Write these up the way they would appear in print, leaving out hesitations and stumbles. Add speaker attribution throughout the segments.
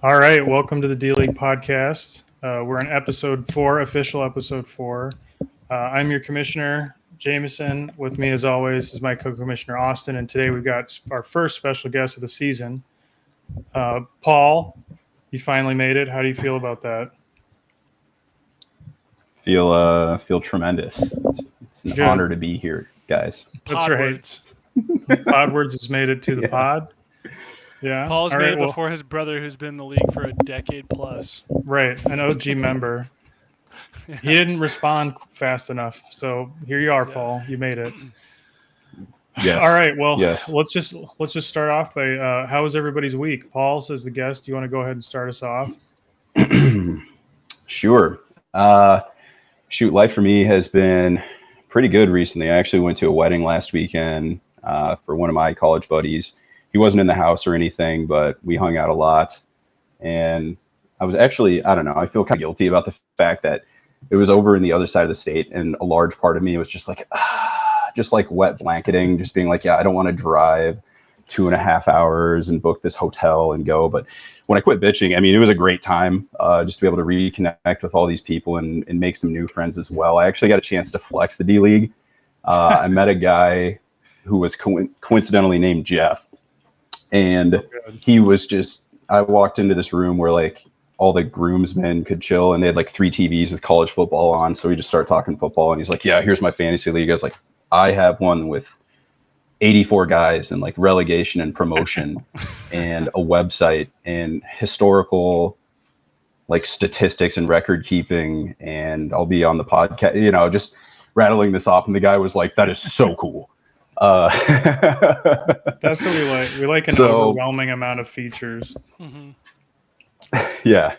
Speaker 1: All right, welcome to the D League podcast. We're in episode 4, official episode 4. I'm your commissioner, Jameson. With me, as always, is my co-commissioner, Austin. And today we've got our first special guest of the season, Paul. You finally made it. How do you feel about that?
Speaker 2: Feel tremendous. It's an
Speaker 1: Good.
Speaker 2: honor to be here, guys.
Speaker 1: That's right. Podwords has made it to the pod. Yeah.
Speaker 3: Paul's made it before his brother, who's been in the league for a decade plus.
Speaker 1: Right, an OG member. Yeah. He didn't respond fast enough, so here you are, Paul. You made it.
Speaker 2: Yes.
Speaker 1: All right. Well,
Speaker 2: yes.
Speaker 1: let's just start off by how was everybody's week? Paul, says the guest. Do you want to go ahead and start us off?
Speaker 2: Sure. Life for me has been pretty good recently. I actually went to a wedding last weekend for one of my college buddies. He wasn't in the house or anything, but we hung out a lot. And I was actually, I don't know, I feel kind of guilty about the fact that it was over in the other side of the state. And a large part of me was just like wet blanketing, just being like, yeah, I don't want to drive 2.5 hours and book this hotel and go. But when I quit bitching, I mean, it was a great time just to be able to reconnect with all these people and make some new friends as well. I actually got a chance to flex the D League. I met a guy who was coincidentally named Jeff. And he was just, I walked into this room where like all the groomsmen could chill and they had like 3 TVs with college football on. So we just started talking football and he's like, yeah, here's my fantasy league. I was like, I have one with 84 guys and like relegation and promotion and a website and historical like statistics and record keeping. And I'll be on the podcast, just rattling this off. And the guy was like, that is so cool.
Speaker 1: That's what we like. We like an overwhelming amount of features.
Speaker 3: Mm-hmm.
Speaker 2: Yeah.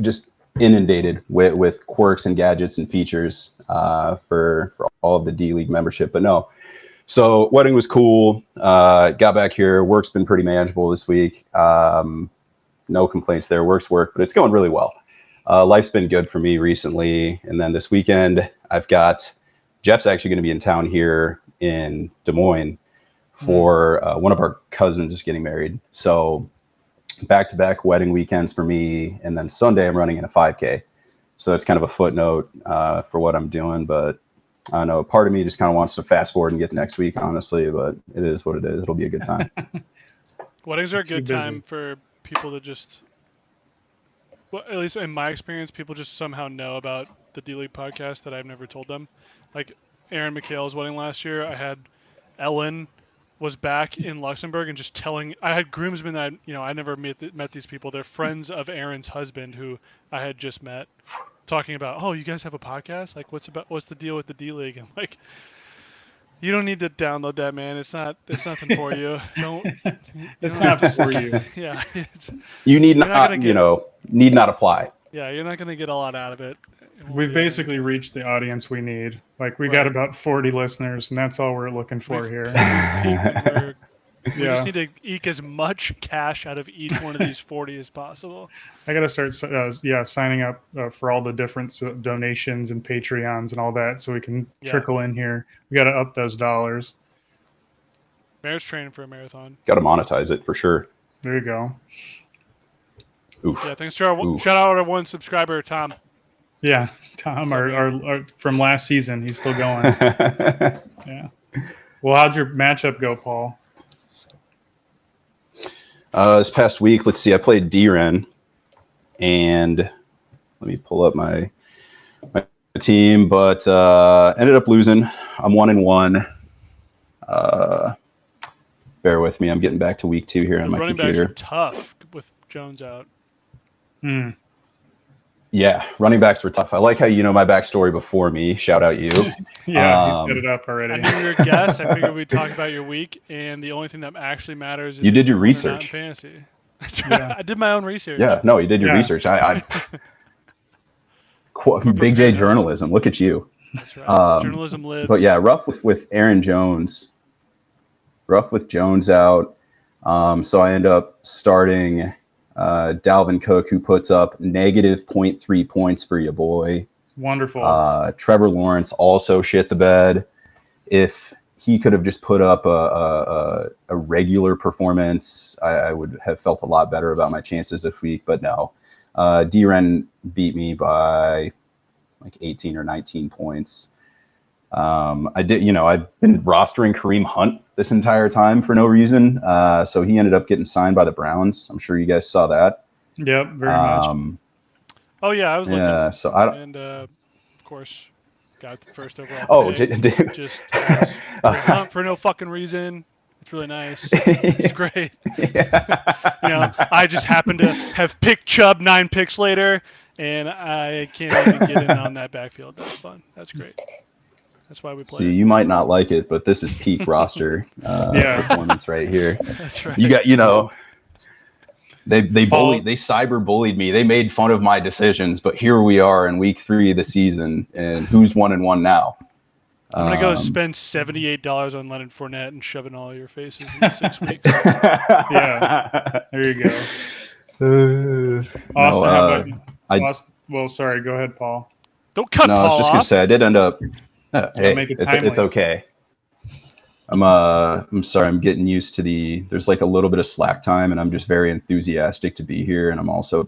Speaker 2: Just inundated with quirks and gadgets and features for all of the D League membership. But no, so wedding was cool. Got back here. Work's been pretty manageable this week. No complaints there. Work, but it's going really well. Life's been good for me recently. And then this weekend, I've got Jeff's actually going to be in town here in Des Moines for one of our cousins is getting married. So back-to-back wedding weekends for me. And then Sunday I'm running in a 5K. So it's kind of a footnote for what I'm doing. But I don't know, part of me just kind of wants to fast forward and get to next week, honestly. But it is what it is. It'll be a good time.
Speaker 3: Weddings are a good time for people to just, well, at least in my experience, people just somehow know about the D League podcast that I've never told them. Like Aaron McHale's wedding last year, I had Ellen was back in Luxembourg and just telling. I had groomsmen that I never met these people. They're friends of Aaron's husband who I had just met, talking about, oh, you guys have a podcast? Like, what's the deal with the D League? I'm like, you don't need to download that, man. It's nothing for you. Don't.
Speaker 1: It's not for you.
Speaker 3: Yeah.
Speaker 2: You need need not apply.
Speaker 3: Yeah, you're not gonna get a lot out of it.
Speaker 1: We've basically reached the audience we need. Like we got about 40 listeners, and that's all we're looking for here. We just need to eke as much cash out of each one of these 40 as possible. I got to start, signing up for all the different donations and Patreons and all that, so we can trickle in here. We got to up those dollars.
Speaker 3: Mayor's training for a marathon.
Speaker 2: Got to monetize it for sure.
Speaker 1: There you go.
Speaker 2: Oof.
Speaker 3: Yeah, thanks to our shout out our one subscriber, Tom.
Speaker 1: Yeah, Tom, our from last season, he's still going. Yeah. Well, how'd your matchup go, Paul?
Speaker 2: This past week, let's see, I played D-Ren, and let me pull up my team, but ended up losing. I'm 1-1. Bear with me. I'm getting back to week 2 here on my computer.
Speaker 3: Running backs are tough with Jones out.
Speaker 2: Yeah, running backs were tough. I like how you know my backstory before me. Shout out you.
Speaker 1: Yeah, he's set it up already.
Speaker 3: I knew you were a guest. I figured we'd talk about your week, and the only thing that actually matters is
Speaker 2: you did your research.
Speaker 3: Fantasy. That's right. Yeah. I did my own research.
Speaker 2: Yeah, no, you did your research. I Big J journalism. Look at you.
Speaker 3: That's right. Journalism lives.
Speaker 2: But yeah, rough with Aaron Jones. Rough with Jones out. So I end up starting Dalvin Cook, who puts up negative 0.3 points for your boy.
Speaker 1: Wonderful.
Speaker 2: Trevor Lawrence also shit the bed. If he could have just put up a regular performance, I would have felt a lot better about my chances this week. But no, D-Ren beat me by like 18 or 19 points. I've been rostering Kareem Hunt this entire time for no reason. So he ended up getting signed by the Browns. I'm sure you guys saw that.
Speaker 1: Yep, very much.
Speaker 3: Oh yeah, I was looking.
Speaker 2: Yeah, so I don't.
Speaker 3: And of course, got the first overall.
Speaker 2: Oh,
Speaker 3: just Hunt for no fucking reason. It's really nice. It's great. I just happened to have picked Chubb 9 picks later, and I can't even get in on that backfield. That's fun. That's great. That's why we play.
Speaker 2: See, you might not like it, but this is peak roster performance right here.
Speaker 3: That's right.
Speaker 2: You got, they cyber bullied me. They made fun of my decisions, but here we are in week 3 of the season, and who's 1-1 now?
Speaker 3: I'm gonna go spend $78 on Leonard Fournette and shove it in all your faces in 6 weeks.
Speaker 1: Yeah, there you go. Austin, how about you? Well, sorry. Go ahead, Paul.
Speaker 3: Don't cut Paul off.
Speaker 2: I was just gonna say I did end up. Hey, it's okay. I'm sorry. I'm getting used to there's like a little bit of slack time, and I'm just very enthusiastic to be here, and I'm also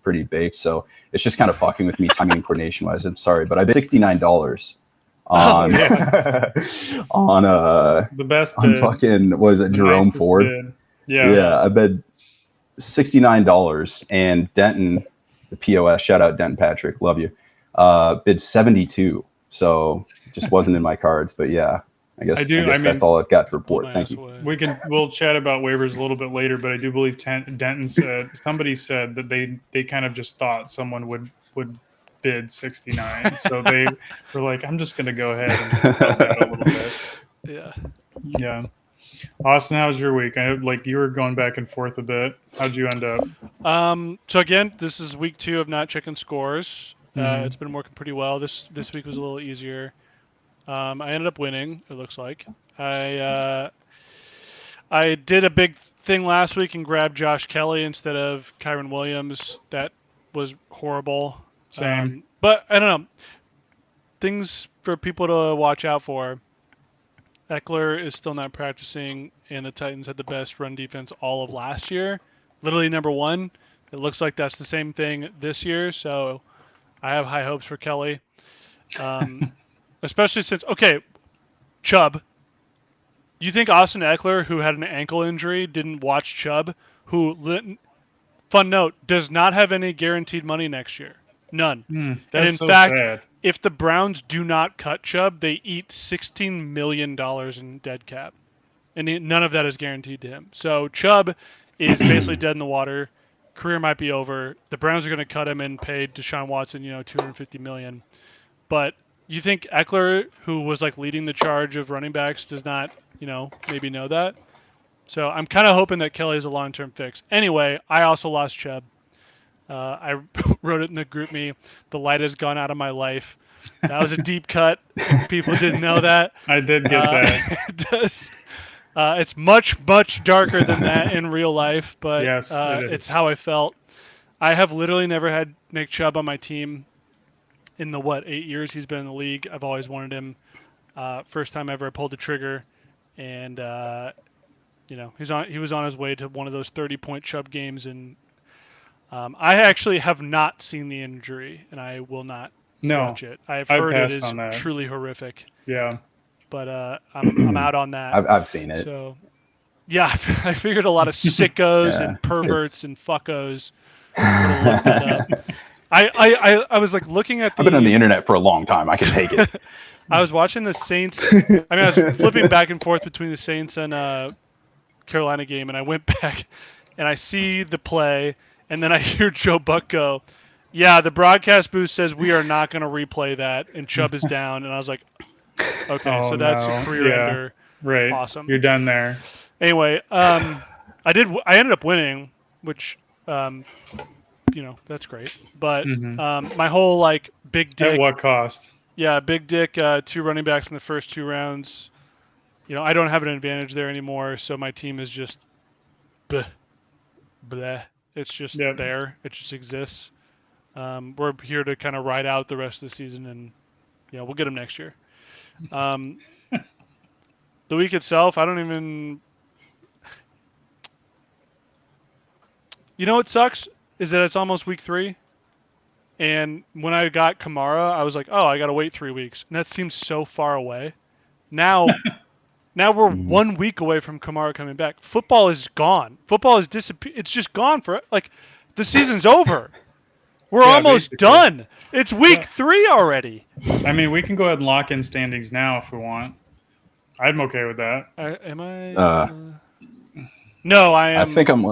Speaker 2: pretty baked, so it's just kind of fucking with me timing and coordination wise. I'm sorry, but I bet $69 on on
Speaker 1: the best
Speaker 2: on
Speaker 1: bid.
Speaker 2: Fucking what is it, Jerome Ford?
Speaker 1: Bid. Yeah,
Speaker 2: I bet $69, and Denton, the POS, shout out Denton Patrick, love you, bid 72. So it just wasn't in my cards, but yeah, I guess that's all I've got to report. Thank you.
Speaker 1: We'll chat about waivers a little bit later, but I do believe Denton said, somebody said that they kind of just thought someone would bid 69, so they were like, I'm just gonna go ahead and help that a little bit. Yeah. Austin, how was your week? I know, like, you were going back and forth a bit. How'd you end up?
Speaker 3: So again, this is week 2 of not checking scores. It's been working pretty well. This week was a little easier. I ended up winning, it looks like. I did a big thing last week and grabbed Josh Kelly instead of Kyron Williams. That was horrible.
Speaker 1: Same.
Speaker 3: But I don't know. Things for people to watch out for. Eckler is still not practicing, and the Titans had the best run defense all of last year. Literally number 1. It looks like that's the same thing this year, so I have high hopes for Kelly. Especially since, Chubb. You think Austin Eckler, who had an ankle injury, didn't watch Chubb, who, fun note, does not have any guaranteed money next year. None.
Speaker 1: That's
Speaker 3: and in fact,
Speaker 1: sad.
Speaker 3: If the Browns do not cut Chubb, they eat $16 million in dead cap. And none of that is guaranteed to him. So Chubb is basically dead in the water. Career might be over. The Browns are going to cut him and pay Deshaun Watson, $250 million. But you think Eckler, who was like leading the charge of running backs, does not, maybe know that? So I'm kind of hoping that Kelly is a long-term fix. Anyway, I also lost Chubb. I wrote it in the group me. The light has gone out of my life. That was a deep cut. People didn't know that.
Speaker 1: I did get that.
Speaker 3: It does. It's much, much darker than that in real life, but
Speaker 1: yes,
Speaker 3: it's how I felt. I have literally never had Nick Chubb on my team in the 8 years he's been in the league. I've always wanted him. First time ever I pulled the trigger, and he was on his way to one of those 30-point Chubb games, and I actually have not seen the injury, and I will not watch it. I've heard it is truly horrific.
Speaker 1: Yeah.
Speaker 3: But I'm out on that.
Speaker 2: I've seen it.
Speaker 3: So, yeah, I figured a lot of sickos and perverts and fuckos would have looked that up. I was like looking at
Speaker 2: I've been on the internet for a long time. I can take it.
Speaker 3: I was watching the Saints. I was flipping back and forth between the Saints and Carolina game, and I went back and I see the play, and then I hear Joe Buck go, "Yeah, the broadcast booth says we are not going to replay that, and Chubb is down." And I was like, "Okay, so that's a career ender."
Speaker 1: Right.
Speaker 3: Awesome.
Speaker 1: You're done there.
Speaker 3: Anyway, I ended up winning, which that's great. But my whole big dick.
Speaker 1: At what cost?
Speaker 3: Yeah, big dick. 2 running backs in the first 2 rounds. I don't have an advantage there anymore, so my team is just bleh. It's just there. It just exists. We're here to kind of ride out the rest of the season, and we'll get them next year. The week itself, I don't even. You know what sucks is that it's almost week 3, and when I got Kamara, I was like, oh, I gotta wait 3 weeks, and that seems so far away. Now we're 1 week away from Kamara coming back. Football is gone. Football is disappeared. It's just gone for like the season's over. We're almost
Speaker 1: basically.
Speaker 3: done. It's week 3 already.
Speaker 1: I mean, we can go ahead and lock in standings now if we want. I'm okay with that.
Speaker 3: Am I? No, I am.
Speaker 2: I think I'm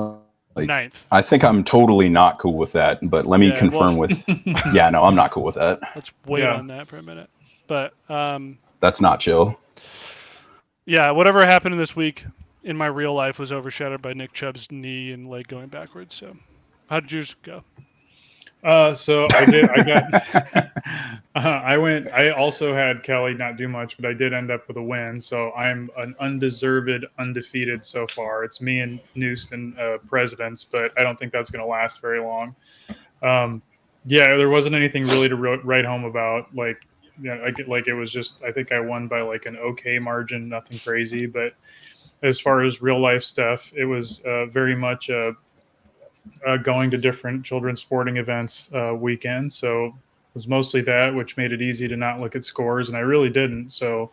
Speaker 3: 9th.
Speaker 2: I think I'm totally not cool with that. But let me confirm with. Yeah, no, I'm not cool with that.
Speaker 3: Let's wait on that for a minute. But
Speaker 2: that's not chill.
Speaker 3: Yeah, whatever happened this week in my real life was overshadowed by Nick Chubb's knee and leg going backwards. So, how did yours go?
Speaker 1: So I did. I got. I went. I also had Kelly not do much, but I did end up with a win. So I'm an undeserved undefeated so far. It's me and Noost and Presidents, but I don't think that's going to last very long. Yeah, there wasn't anything really to write home about. Like, yeah, like it was just. I think I won by like an okay margin, nothing crazy. But as far as real life stuff, it was very much going to different children's sporting events weekend. So it was mostly that, which made it easy to not look at scores. And I really didn't. So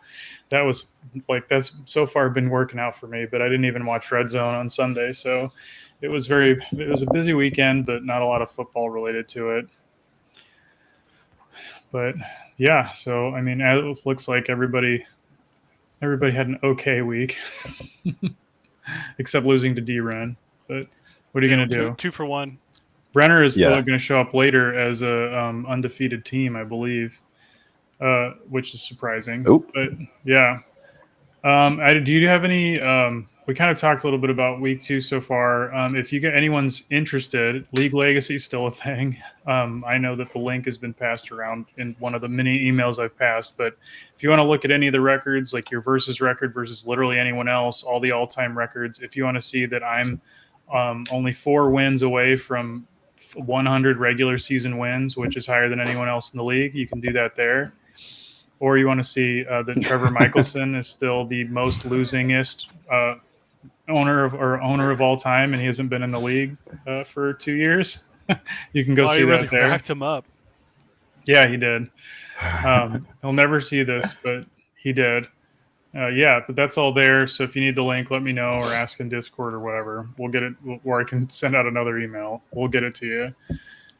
Speaker 1: that was like, that's so far been working out for me, but I didn't even watch Red Zone on Sunday. So it was a busy weekend, but not a lot of football related to it. But yeah, so, I mean, it looks like everybody had an okay week except losing to D-Ren, but what are you going to do?
Speaker 3: 2 for 1.
Speaker 1: Brenner is going to show up later as a undefeated team, I believe, which is surprising.
Speaker 2: Oop.
Speaker 1: But yeah, do you have any? We kind of talked a little bit about week 2 so far. If you get anyone's interested, League Legacy is still a thing. I know that the link has been passed around in one of the many emails I've passed. But if you want to look at any of the records, like your versus record versus literally anyone else, all the all-time records, if you want to see that I'm only 4 wins away from 100 regular season wins, which is higher than anyone else in the league, you can do that there. Or you want to see that Trevor Michelson is still the most losingest owner of all time, and he hasn't been in the league for 2 years. You can go see
Speaker 3: really
Speaker 1: that there.
Speaker 3: Racked him up.
Speaker 1: Yeah, he did. He'll never see this, but he did. Yeah, but that's all there. So if you need the link, let me know or ask in Discord or whatever. We'll get it, or I can send out another email. We'll get it to you.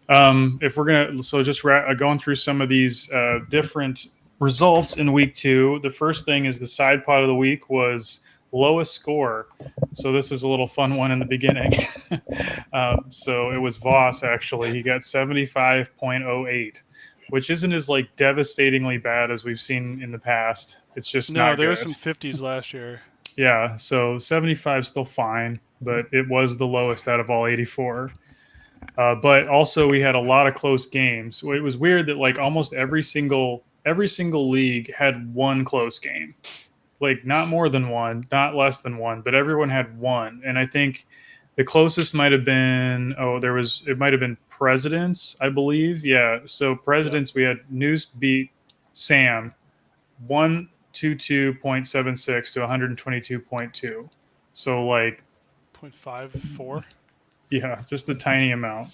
Speaker 1: If we're gonna, so just going through some of these different results in week 2. The first thing is the side pot of the week was lowest score. So this is a little fun one in the beginning. So it was Voss actually. He got 75.08. Which isn't as like devastatingly bad as we've seen in the past. It's just not
Speaker 3: there
Speaker 1: good.
Speaker 3: were some 50s last year.
Speaker 1: Yeah, so 75 is still fine, but it was the lowest out of all 84. But also we had a lot of close games. So it was weird that like almost every single league had one close game. Like not more than one, not less than one, but everyone had one. And I think the closest might have been it might have been Presidents, I believe. Yeah. So Presidents, we had News beat Sam 122.76 to 122.2. So like
Speaker 3: 0.54.
Speaker 1: Yeah, just a tiny amount.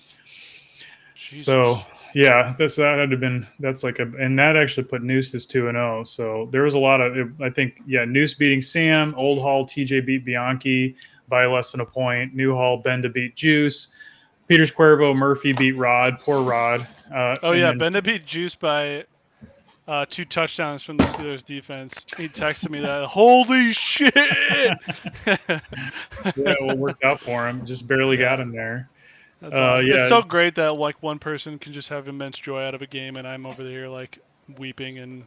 Speaker 3: Jesus.
Speaker 1: So yeah, that's like and that actually put Noose as 2-0. So there was a lot of, I think, yeah, Noose beating Sam, Old Hall, TJ beat Bianchi by less than a point. New Hall, Benda beat Juice. Peters Cuervo, Murphy beat Rod. Poor Rod.
Speaker 3: Benda beat Juice by 2 touchdowns from the Steelers defense. He texted me that. Holy shit!
Speaker 1: Yeah, well, it worked out for him. Just barely got him there.
Speaker 3: Yeah. It's so great that like one person can just have immense joy out of a game, and I'm over there like weeping and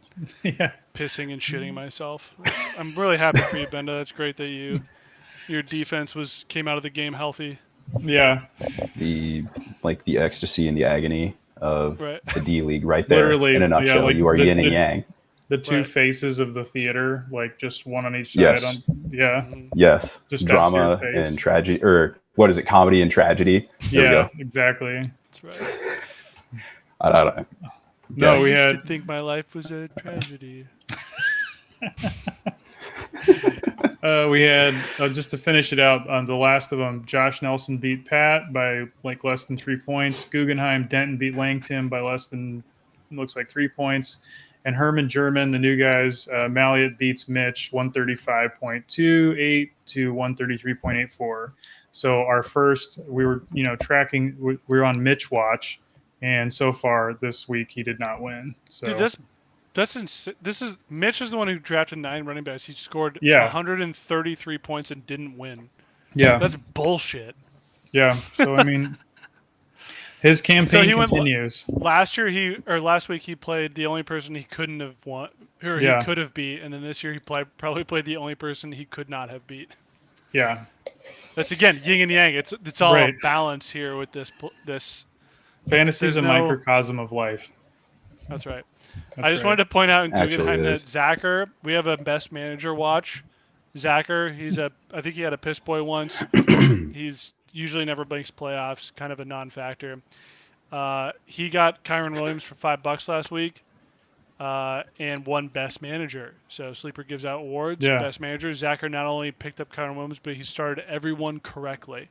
Speaker 3: pissing and shitting myself. I'm really happy for you, Benda. It's great that your defense came out of the game healthy.
Speaker 1: Yeah.
Speaker 2: The ecstasy and the agony of the D League right there.
Speaker 1: Literally,
Speaker 2: in a nutshell,
Speaker 1: like
Speaker 2: you are yin and yang.
Speaker 1: The two faces of the theater, like just one on each side.
Speaker 2: Yes. Yes. Just drama and tragedy, or what is it? Comedy and tragedy.
Speaker 1: There exactly.
Speaker 3: That's right.
Speaker 2: I don't know.
Speaker 1: No,
Speaker 3: I used to think my life was a tragedy.
Speaker 4: We had just to finish it out on the last of them. Josh Nelson beat Pat by like less than 3 points. Guggenheim Denton beat Langton by less than looks like 3 points. And Herman German, the new guys, Malliot beats Mitch 135.28 to 133.84. So our first, we were tracking. We were on Mitch watch, and so far this week he did not win. So
Speaker 3: dude, this is Mitch is the one who drafted 9 running backs. He scored 133 points and didn't win.
Speaker 4: Yeah,
Speaker 3: that's bullshit.
Speaker 4: Yeah, so I mean, his campaign continues.
Speaker 3: Last week he played the only person he couldn't have won, or he could have beat, and then this year he probably played the only person he could not have beat.
Speaker 4: Yeah,
Speaker 3: that's again yin and yang. It's all a balance here with this.
Speaker 4: Fantasy is a microcosm of life.
Speaker 3: That's right. I just wanted to point out in Guggenheim that Zacher, we have a best manager watch. Zacher, I think he had a piss boy once. He's usually never makes playoffs, kind of a non-factor. He got Kyron Williams for $5 last week, and won best manager. So Sleeper gives out awards.
Speaker 4: Yeah.
Speaker 3: Best manager. Zacher not only picked up Kyron Williams, but he started everyone correctly.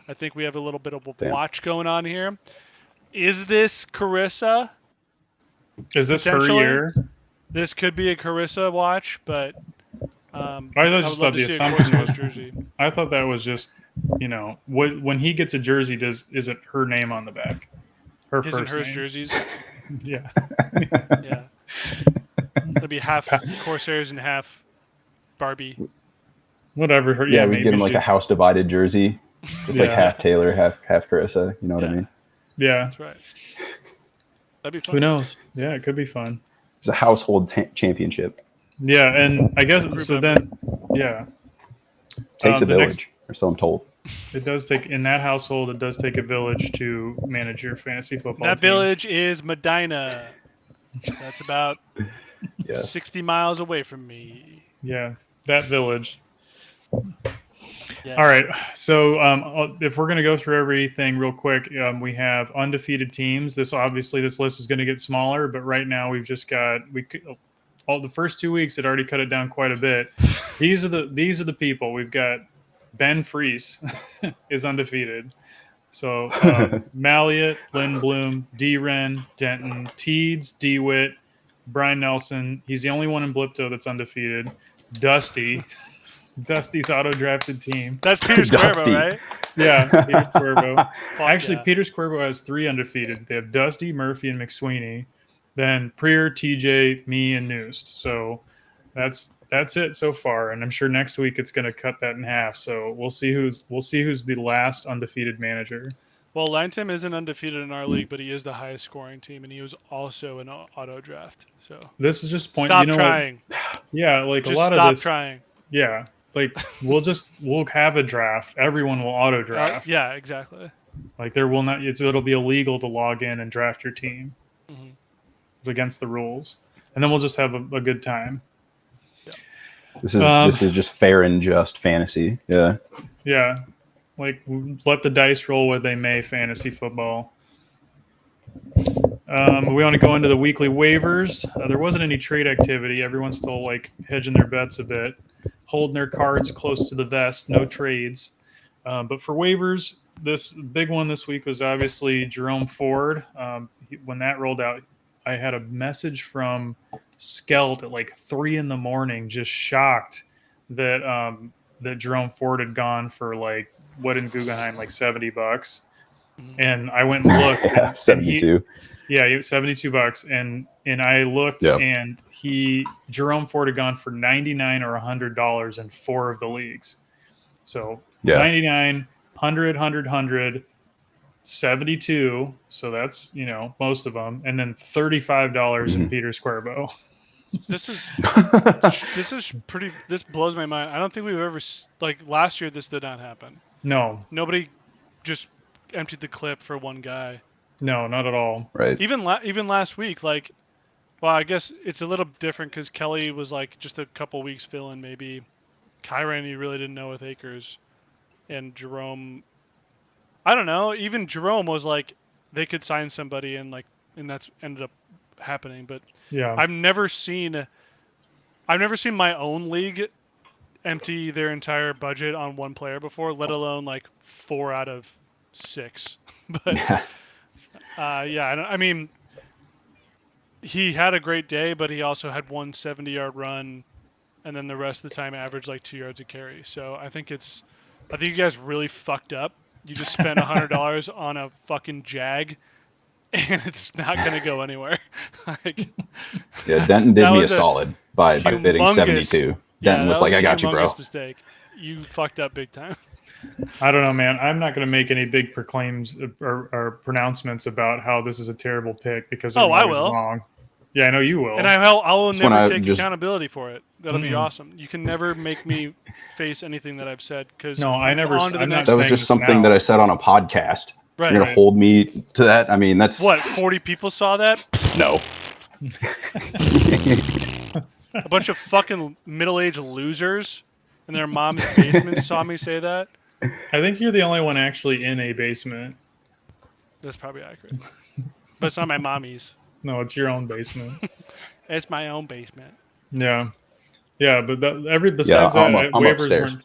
Speaker 3: I think we have a little bit of a watch going on here. Is this Carissa?
Speaker 4: Is this her year?
Speaker 3: This could be a Carissa watch, but
Speaker 4: I thought the assumption was jersey. I thought that was just, when he gets a jersey, is it her name on the back? Her
Speaker 3: Isn't
Speaker 4: first
Speaker 3: hers
Speaker 4: name?
Speaker 3: Jerseys?
Speaker 4: Yeah.
Speaker 3: Yeah. It'll be half Corsairs and half Barbie.
Speaker 4: Whatever.
Speaker 2: We get him like a house divided jersey. It's like half Taylor, half Carissa. You know what I mean?
Speaker 4: Yeah.
Speaker 3: That's right. That'd be fun.
Speaker 4: Who knows? Yeah, it could be fun.
Speaker 2: It's a household championship.
Speaker 4: Yeah, and I guess so. Then,
Speaker 2: takes a village, or so I'm told.
Speaker 4: It does take in that household. It does take a village to manage your fantasy football.
Speaker 3: That village is Medina. That's about 60 miles away from me.
Speaker 4: Yeah, that village.
Speaker 3: Yeah.
Speaker 4: All right. So if we're going to go through everything real quick, we have undefeated teams. This list is going to get smaller, but right now we've just got all the first 2 weeks had already cut it down quite a bit. These are the people. We've got Ben Freese is undefeated. So Malliot, Lindblom, D. Wren, Denton, Teeds, DeWitt, Brian Nelson. He's the only one in Blipto that's undefeated. Dusty's auto-drafted team.
Speaker 3: That's Peter Squerbo, right?
Speaker 4: Yeah, Peter Squerbo. Actually, Peter Squerbo has 3 undefeateds. They have Dusty, Murphy, and McSweeney. Then Prier, TJ, me, and Noost. So that's it so far. And I'm sure next week it's going to cut that in half. So we'll see who's the last undefeated manager.
Speaker 3: Well, Langton isn't undefeated in our league, but he is the highest scoring team, and he was also an auto draft. So
Speaker 4: this is just
Speaker 3: stop trying.
Speaker 4: Yeah, like
Speaker 3: just
Speaker 4: a lot
Speaker 3: stop
Speaker 4: of this.
Speaker 3: Trying.
Speaker 4: Yeah. Like we'll have a draft. Everyone will auto draft.
Speaker 3: Yeah, exactly.
Speaker 4: Like it'll be illegal to log in and draft your team against the rules, and then we'll just have a good time.
Speaker 3: Yeah.
Speaker 2: This is just fair and just fantasy. Yeah.
Speaker 4: Yeah, like let the dice roll where they may. Fantasy football. We want to go into the weekly waivers. There wasn't any trade activity. Everyone's still like hedging their bets a bit, holding their cards close to the vest. No trades. But for waivers, this big one this week was obviously Jerome Ford. When that rolled out, I had a message from Skelt at like 3 a.m, just shocked that that Jerome Ford had gone for like what in Guggenheim like $70. And I went and looked.
Speaker 2: 72.
Speaker 4: He was $72, and I looked, and Jerome Ford had gone for $99 or $100 in 4 of the leagues. So 99, 100, 100, 100, 72. So that's most of them, and then $35 in Peter Squerbo.
Speaker 3: This blows my mind. I don't think we've ever last year. This did not happen.
Speaker 4: No,
Speaker 3: nobody just emptied the clip for one guy.
Speaker 4: No, not at all.
Speaker 2: Right.
Speaker 3: Even last week, I guess it's a little different because Kelly was just a couple weeks filling maybe. Kyron, he really didn't know with Akers, and Jerome. I don't know. Even Jerome was they could sign somebody and that's ended up happening. But
Speaker 4: yeah,
Speaker 3: I've never seen my own league empty their entire budget on one player before, let alone like 4 out of 6. But I mean, he had a great day, but he also had one 70-yard run, and then the rest of the time averaged like 2 yards a carry. So I think you guys really fucked up. You just spent $100 on a fucking Jag, and it's not gonna go anywhere.
Speaker 2: Yeah, Denton did me a solid by bidding 72. Denton was like, "I got you, bro."
Speaker 3: Mistake. You fucked up big time.
Speaker 4: I don't know, man. I'm not going to make any big proclaims or pronouncements about how this is a terrible pick because I'm always wrong. Yeah, I know you will.
Speaker 3: And I will never take accountability for it. That'll be awesome. You can never make me face anything that I've said because
Speaker 2: that was just something that I said on a podcast.
Speaker 3: Right.
Speaker 2: You're gonna hold me to that? I mean, that's
Speaker 3: what 40 people saw that.
Speaker 2: No.
Speaker 3: A bunch of fucking middle-aged losers in their mom's basement saw me say that.
Speaker 4: I think you're the only one actually in a basement.
Speaker 3: That's probably accurate. But it's not my mommy's.
Speaker 4: No, it's your own basement.
Speaker 3: It's my own basement.
Speaker 4: Yeah. Yeah, but besides that,
Speaker 2: I'm upstairs.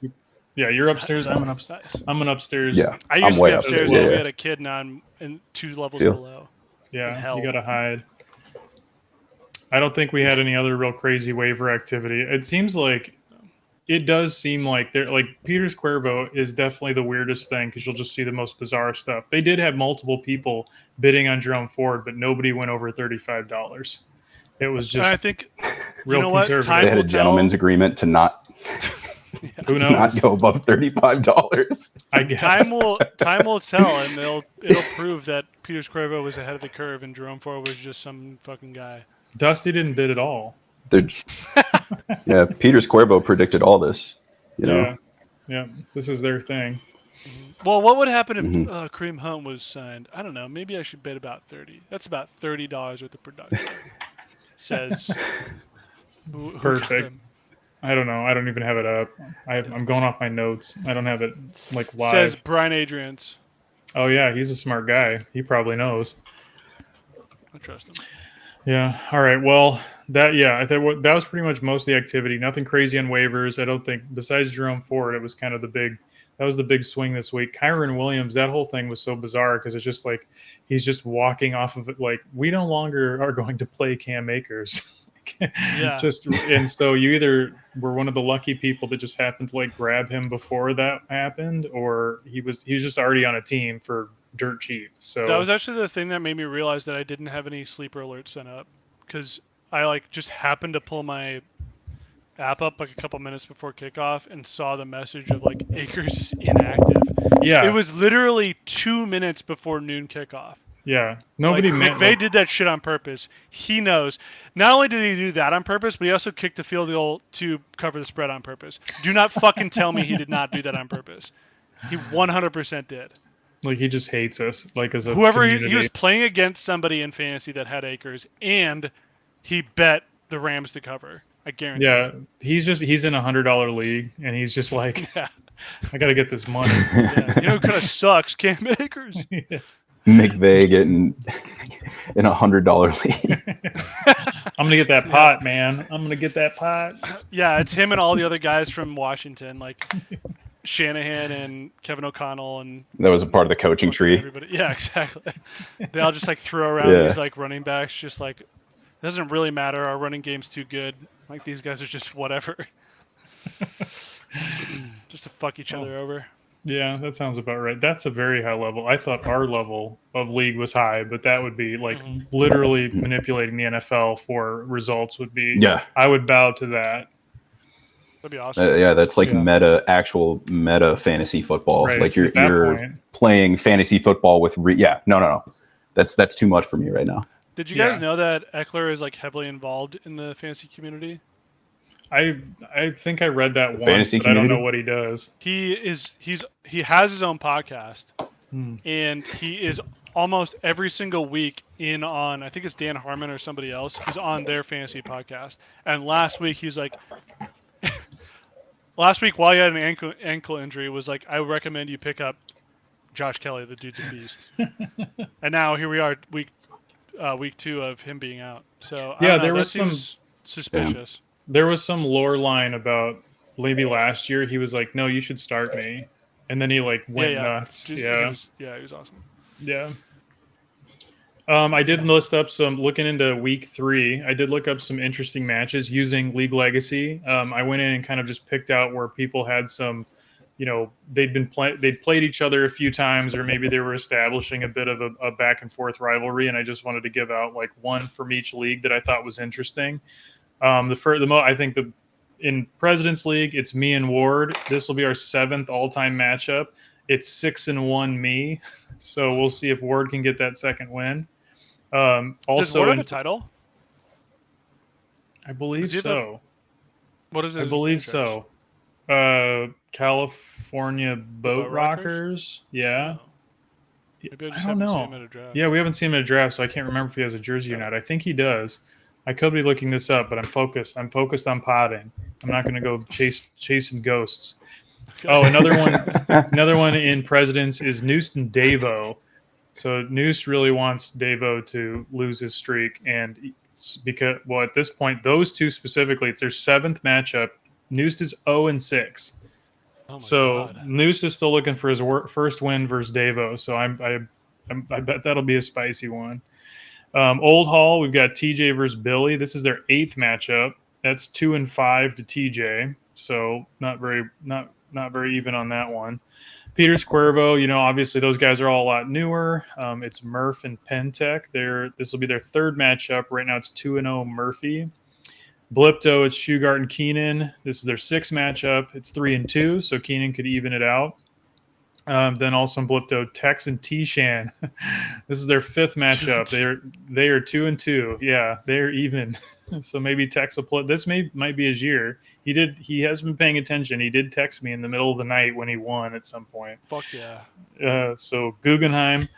Speaker 4: Yeah, you're upstairs. I'm an upstairs.
Speaker 2: Yeah,
Speaker 3: I used to be upstairs when we had a kid, and I'm in 2 levels below.
Speaker 4: Yeah, you gotta hide. I don't think we had any other real crazy waiver activity. It does seem like Peters Cuervo is definitely the weirdest thing because you'll just see the most bizarre stuff. They did have multiple people bidding on Jerome Ford, but nobody went over $35. It was just,
Speaker 3: I think,
Speaker 4: real conservative.
Speaker 2: They had a gentleman's agreement to not,
Speaker 4: who knows,
Speaker 2: not go above $35.
Speaker 4: I guess
Speaker 3: time will tell, and it'll prove that Peters Cuervo was ahead of the curve, and Jerome Ford was just some fucking guy.
Speaker 4: Dusty didn't bid at all.
Speaker 2: Yeah, Peters Cuervo predicted all this. You know.
Speaker 4: Yeah, this is their thing.
Speaker 3: Well, what would happen if Kareem Hunt was signed? I don't know. Maybe I should bid about 30. That's about $30 worth of production. Says.
Speaker 4: Perfect. I don't know. I don't even have it up. I'm going off my notes. I don't have it live.
Speaker 3: Says Brian Adrians.
Speaker 4: Oh yeah, he's a smart guy. He probably knows.
Speaker 3: I trust him.
Speaker 4: Yeah. All right. Well, I think that was pretty much most of the activity. Nothing crazy on waivers. I don't think, besides Jerome Ford, it was kind of that was the big swing this week. Kyron Williams, that whole thing was so bizarre because it's just like he's just walking off of it. Like, we no longer are going to play Cam Akers.
Speaker 3: Yeah.
Speaker 4: And so you either were one of the lucky people that just happened to like grab him before that happened, or he was just already on a team for dirt cheap. So
Speaker 3: that was actually the thing that made me realize that I didn't have any sleeper alerts set up, because I just happened to pull my app up like a couple minutes before kickoff and saw the message of like Akers is inactive.
Speaker 4: Yeah,
Speaker 3: it was literally 2 minutes before noon kickoff.
Speaker 4: Yeah, nobody
Speaker 3: McVay did that shit on purpose. He knows. Not only did he do that on purpose, but he also kicked the field goal to cover the spread on purpose. Do not fucking tell me he did not do that on purpose. He 100% did.
Speaker 4: Like, he just hates us. Like, as a
Speaker 3: whoever
Speaker 4: community.
Speaker 3: He was playing against somebody in fantasy that had Akers, and he bet the Rams to cover. I guarantee.
Speaker 4: Yeah, he's in a $100 league, and he's just like, I got to get this money.
Speaker 3: Yeah. You know who kind of sucks? Cam Akers.
Speaker 2: Yeah. McVay getting in a $100 league.
Speaker 4: I'm gonna get that pot, man. I'm gonna get that pot.
Speaker 3: Yeah, it's him and all the other guys from Washington, like Shanahan and Kevin O'Connell, and
Speaker 2: that was a part of the coaching tree.
Speaker 3: Everybody. Yeah, exactly. They all just like throw around these like running backs, just like, it doesn't really matter. Our running game's too good. Like, these guys are just whatever. Just to fuck each other over.
Speaker 4: Yeah, that sounds about right. That's a very high level. I thought our level of league was high, but that would be like literally manipulating the NFL for results would be.
Speaker 2: Yeah.
Speaker 4: I would bow to that.
Speaker 3: That'd be awesome.
Speaker 2: Yeah, that's like actual meta fantasy football.
Speaker 4: Right.
Speaker 2: Like you're playing fantasy football with no. That's too much for me right now.
Speaker 3: Did you guys know that Eckler is like heavily involved in the fantasy community?
Speaker 4: I think I read that once, but I don't know what he does.
Speaker 3: He has his own podcast, and he is almost every single week in on, I think it's Dan Harmon or somebody else. He's on their fantasy podcast. And last week he was like, while he had an ankle injury, was like, I would recommend you pick up Josh Kelly. The dude's a beast. And now here we are, week 2 of him being out. So
Speaker 4: there was some
Speaker 3: suspicious.
Speaker 4: There was some lore line about maybe last year, he was like, "No, you should start me," and then he like went nuts.
Speaker 3: He was awesome.
Speaker 4: Yeah. I did list up looking into week 3. I did look up some interesting matches using League Legacy. I went in and kind of just picked out where people had some, they'd played each other a few times, or maybe they were establishing a bit of a back and forth rivalry. And I just wanted to give out like one from each league that I thought was interesting. I think in President's League, it's me and Ward. This will be our 7th all-time matchup. It's 6-1 me. So we'll see if Ward can get that second win. Also,
Speaker 3: does Ward have a title?
Speaker 4: I believe so.
Speaker 3: What is it?
Speaker 4: I believe so. California Boat Rockers. Yeah.
Speaker 3: Maybe
Speaker 4: I don't know.
Speaker 3: Seen him at a draft.
Speaker 4: Yeah, we haven't seen him at a draft, so I can't remember if he has a jersey or not. I think he does. I could be looking this up, but I'm focused. I'm focused on potting. I'm not going to go chasing ghosts. Oh, another one in Presidents is Noose and Davo. So Noose really wants Davo to lose his streak, and because at this point, those two specifically, it's their 7th matchup. Noose is 0-6.
Speaker 3: Oh
Speaker 4: so
Speaker 3: God.
Speaker 4: Noose is still looking for his first win versus Davo. So I bet that'll be a spicy one. Old Hall, we've got TJ versus Billy. This is their 8th matchup. That's 2-5 to TJ. So not very even on that one. Peters Cuervo, obviously those guys are all a lot newer. It's Murph and Pentech. This will be their 3rd matchup. Right now it's 2-0 Murphy. Blipto, it's Shugart and Keenan. This is their 6th matchup. It's 3-2, so Keenan could even it out. Then also in Blipto, Tex and T-Shan. This is their 5th matchup. They are 2-2. Yeah, they're even. So maybe Tex will play. This might be his year. He has been paying attention. He did text me in the middle of the night when he won at some point.
Speaker 3: Fuck yeah.
Speaker 4: So Guggenheim,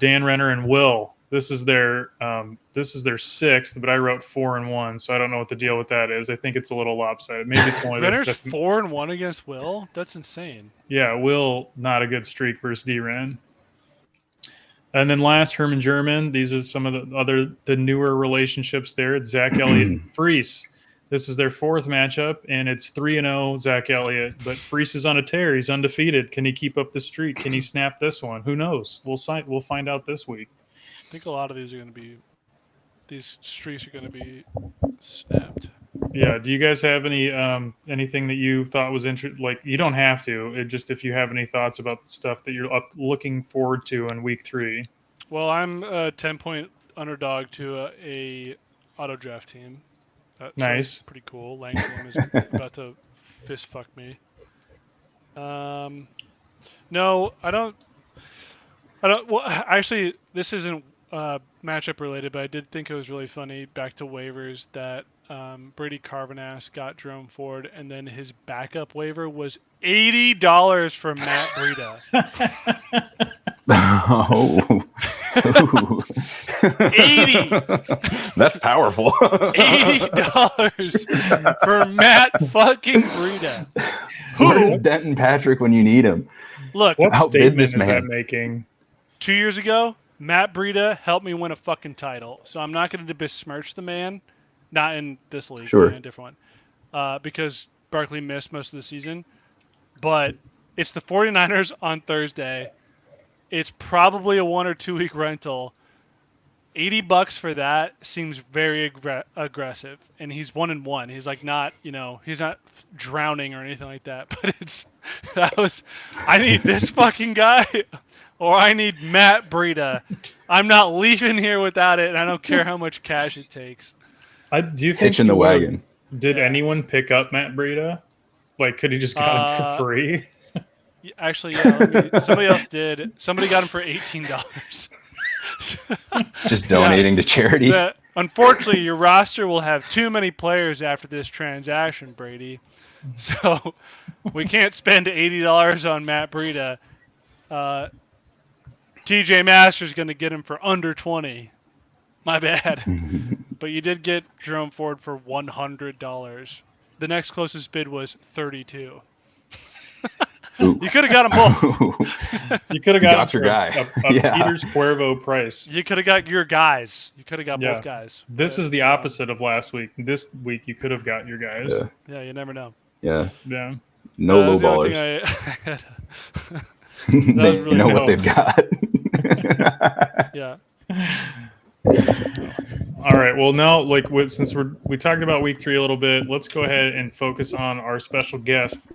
Speaker 4: Dan Renner, and Will. This is their 6th, but I wrote 4-1, so I don't know what the deal with that is. I think it's a little lopsided. Maybe it's only
Speaker 3: Renner's 4-1 against Will. That's insane.
Speaker 4: Yeah, Will not a good streak versus D-Ren. And then last, Herman German. These are some of the newer relationships there. It's Zach Elliott and Freese. This is their 4th matchup, and it's 3-0 Zach Elliott. But Freese is on a tear. He's undefeated. Can he keep up the streak? Can he snap this one? Who knows? We'll find out this week.
Speaker 3: I think a lot of these streaks are going to be snapped.
Speaker 4: Yeah. Do you guys have any anything that you thought was interesting? Like, you don't have to. Just if you have any thoughts about the stuff that you're looking forward to in week 3.
Speaker 3: Well, I'm a 10-point underdog to a auto draft team.
Speaker 4: Nice.
Speaker 3: So pretty cool. Lang team is about to fist fuck me. No, I don't. Well, actually, this isn't matchup related, but I did think it was really funny. Back to waivers that Brady Carvenas got Jerome Ford, and then his backup waiver was $80 for Matt Breida.
Speaker 2: Oh.
Speaker 3: 80.
Speaker 2: That's powerful.
Speaker 3: $80 for Matt fucking Breida.
Speaker 2: Where's Denton Patrick when you need him?
Speaker 3: Look,
Speaker 4: what statement
Speaker 2: this
Speaker 4: is
Speaker 2: man
Speaker 4: that making?
Speaker 3: 2 years ago, Matt Breida helped me win a fucking title. So I'm not going to besmirch the man. Not in this league,
Speaker 2: sure.
Speaker 3: In a different one. Because Barkley missed most of the season. But it's the 49ers on Thursday. It's probably a 1 or 2 week rental. $80 for that seems very aggressive. And he's 1-1. He's like not, he's not drowning or anything like that. But I need this fucking guy. Or I need Matt Breida. I'm not leaving here without it, and I don't care how much cash it takes.
Speaker 4: Do you think
Speaker 2: hitching the wagon?
Speaker 4: Did anyone pick up Matt Breida? Like, could he just got him for free?
Speaker 3: Actually, yeah. Somebody else did. Somebody got him for $18.
Speaker 2: Just donating to charity.
Speaker 3: Unfortunately, your roster will have too many players after this transaction, Brady. So we can't spend $80 on Matt Breida. TJ Masters going to get him for under 20. My bad. But you did get Jerome Ford for $100. The next closest bid was $32. You could have got them both.
Speaker 4: You could have got
Speaker 2: your guy.
Speaker 4: A Peters Cuervo price.
Speaker 3: You could have got your guys. You could have got both guys.
Speaker 4: This is the opposite of last week. This week you could have got your guys.
Speaker 3: Yeah, you never know.
Speaker 2: Yeah.
Speaker 4: Yeah.
Speaker 2: No low
Speaker 3: the only
Speaker 2: ballers.
Speaker 3: thing
Speaker 2: They
Speaker 3: really
Speaker 2: know what they've got.
Speaker 3: Yeah.
Speaker 4: All right. Well, now, since we talked about week 3 a little bit, let's go ahead and focus on our special guest,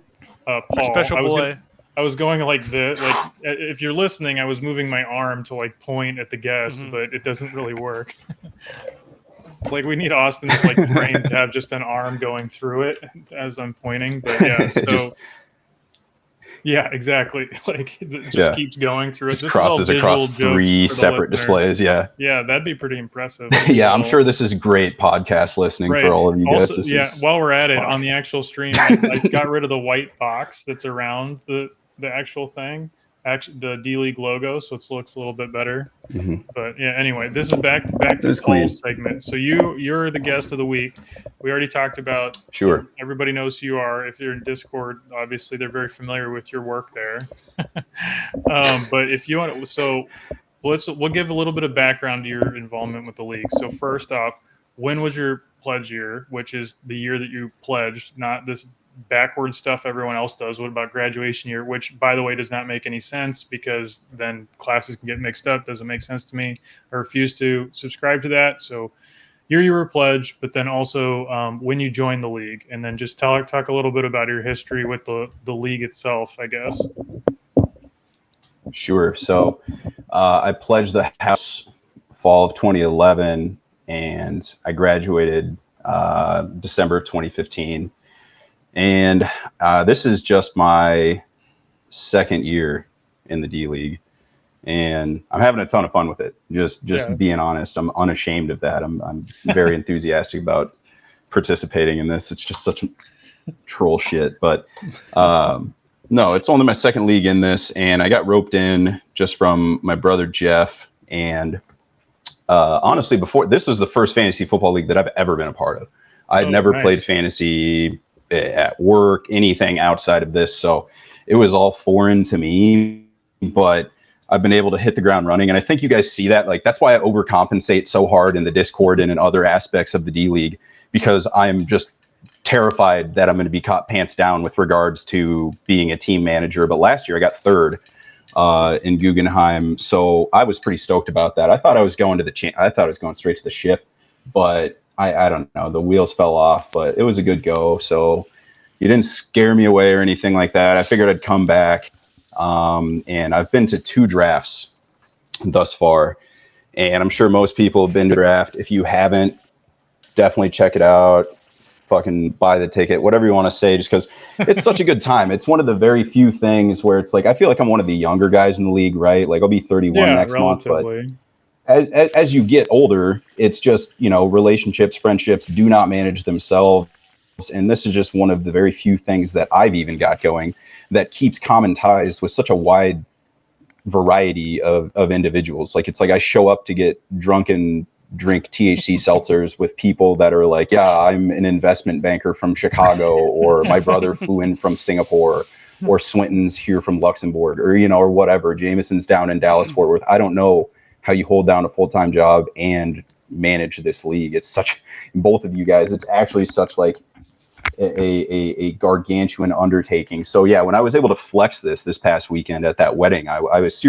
Speaker 4: Paul.
Speaker 3: Our special boy.
Speaker 4: I was going if you're listening, I was moving my arm to like point at the guest, but it doesn't really work. Like we need Austin's like frame to have just an arm going through it as I'm pointing. But yeah, so yeah, exactly. Like it just keeps going through it.
Speaker 2: Just crosses across 3 separate displays. Yeah.
Speaker 4: Yeah, that'd be pretty impressive.
Speaker 2: Yeah, I'm sure this is great podcast listening for all of you guys.
Speaker 4: Also, while we're at it, on the actual stream, I got rid of the white box that's around the actual thing, the D-League logo, so it looks a little bit better.
Speaker 2: Mm-hmm.
Speaker 4: But yeah, anyway, this is back to Paul's segment. So you're the guest of the week. We already talked about.
Speaker 2: Sure.
Speaker 4: Everybody knows who you are. If you're in Discord, obviously they're very familiar with your work there. But if you want, we'll give a little bit of background to your involvement with the league. So first off, when was your pledge year? Which is the year that you pledged, not this backward stuff everyone else does. What about graduation year, which by the way does not make any sense because then classes can get mixed up. Doesn't make sense to me. I refuse to subscribe to that. So year you were pledged, but then also when you joined the league, and then just talk a little bit about your history with the league itself, I guess.
Speaker 2: Sure. So I pledged the house fall of 2011, and I graduated December of 2015. And this is just my second year in the D League, and I'm having a ton of fun with it. Just being honest, I'm unashamed of that. I'm very enthusiastic about participating in this. It's just such troll shit, but no, it's only my second league in this, and I got roped in just from my brother Jeff. And honestly, before this was the first fantasy football league that I've ever been a part of. I'd never played fantasy at work, anything outside of this, so it was all foreign to me, but I've been able to hit the ground running, and I think you guys see that. Like, that's why I overcompensate so hard in the Discord and in other aspects of the D League, because I'm just terrified that I'm going to be caught pants down with regards to being a team manager. But last year I got third in Guggenheim, so I was pretty stoked about that. I thought I was going straight to the ship, but I don't know, the wheels fell off, but it was a good go. So you didn't scare me away or anything like that. I figured I'd come back. And I've been to 2 drafts thus far, and I'm sure most people have been to draft. If you haven't, definitely check it out. Fucking buy the ticket, whatever you want to say, just because it's such a good time. It's one of the very few things where it's like, I feel like I'm one of the younger guys in the league, right? Like I'll be 31 next month, but as you get older, it's just, relationships, friendships do not manage themselves. And this is just one of the very few things that I've even got going that keeps common ties with such a wide variety of individuals. Like, it's like I show up to get drunk and drink THC seltzers with people that are like, yeah, I'm an investment banker from Chicago, or my brother flew in from Singapore, or Swinton's here from Luxembourg, or, or whatever. Jameson's down in Dallas, Fort Worth. I don't know how you hold down a full-time job and manage this league. It's such, both of you guys, it's actually such like a gargantuan undertaking. So yeah, when I was able to flex this past weekend at that wedding, I was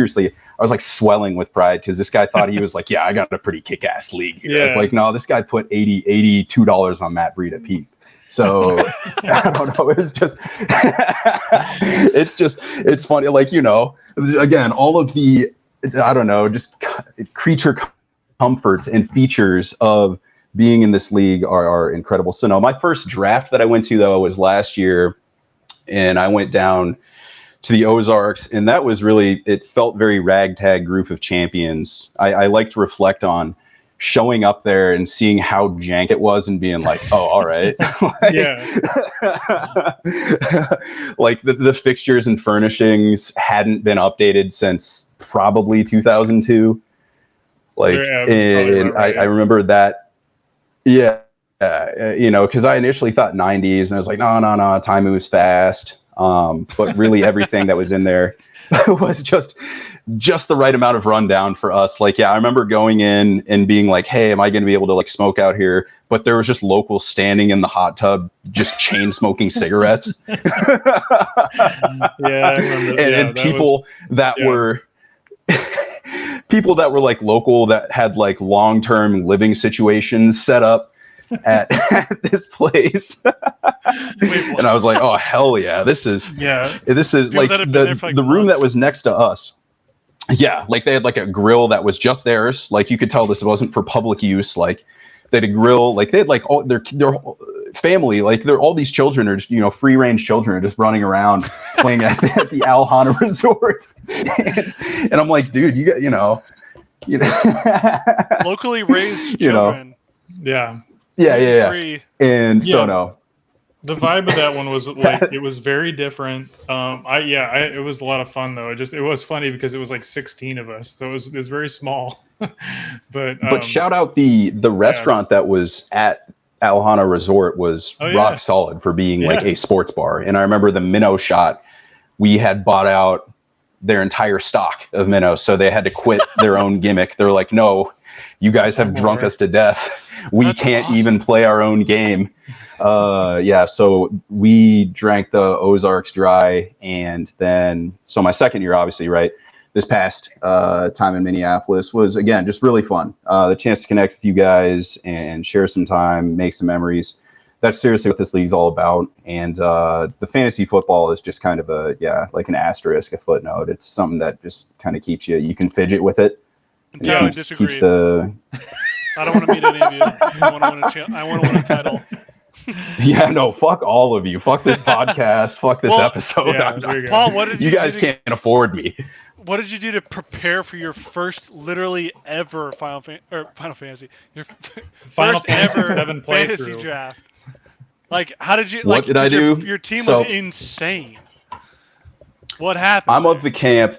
Speaker 2: like swelling with pride, because this guy thought he was like, yeah, I got a pretty kick-ass league. Yeah. I was like, no, this guy put $82 on Matt Breida Peak. So I don't know. It's just, it's funny. Like, again, all of the, I don't know, just creature comforts and features of being in this league are incredible. So no, my first draft that I went to, though, was last year, and I went down to the Ozarks, and that was really, it felt very ragtag group of champions. I like to reflect on showing up there and seeing how jank it was and being like, oh, all right. Like the fixtures and furnishings hadn't been updated since probably 2002. Like, and I remember that. Yeah. Because I initially thought 90s, and I was like, no, time moves fast. But really everything that was in there was just the right amount of rundown for us. Like, yeah, I remember going in and being like, hey, am I going to be able to like smoke out here? But there was just locals standing in the hot tub, just chain smoking cigarettes.
Speaker 4: Yeah, I remember.
Speaker 2: And people that were people that were like local that had like long-term living situations set up at this place. And I was like, oh hell yeah, this is like the room that was next to us. Yeah, like they had like a grill that was just theirs. Like you could tell this wasn't for public use. Like they had a grill. Like they had like all their family. Like they're all these children are just, you know, free range children are just running around playing at the Al Hana Resort. And I'm like, dude, you got you know
Speaker 3: locally raised children.
Speaker 2: Yeah. And so no.
Speaker 4: The vibe of that one was like it was very different. It was a lot of fun though. It was funny because it was like 16 of us, so it was very small. but
Speaker 2: shout out the restaurant that was at Al Hana Resort was rock solid for being like a sports bar. And I remember the minnow shot. We had bought out their entire stock of minnows, so they had to quit their own gimmick. They're like, no, you guys have drunk us to death. We can't even play our own game. So we drank the Ozarks dry, and then so my second year, obviously, right, this past time in Minneapolis was again just really fun. The chance to connect with you guys and share some time, make some memories. That's seriously what this league's all about. And the fantasy football is just kind of like an asterisk, a footnote. It's something that just kind of keeps you can fidget with it.
Speaker 3: I disagree. I don't want to meet any of you. I want to win a title.
Speaker 2: Yeah, no, fuck all of you. Fuck this podcast. Fuck this episode.
Speaker 3: Paul, what did
Speaker 2: you guys can't afford me.
Speaker 3: What did you do to prepare for your first, literally ever Final Fantasy? Your
Speaker 4: Final
Speaker 3: first
Speaker 4: Fantasy
Speaker 3: ever
Speaker 4: 7
Speaker 3: fantasy
Speaker 4: playthrough.
Speaker 3: draft. Like, how did you?
Speaker 2: What did I do?
Speaker 3: Your team was insane. What happened?
Speaker 2: I'm of the camp.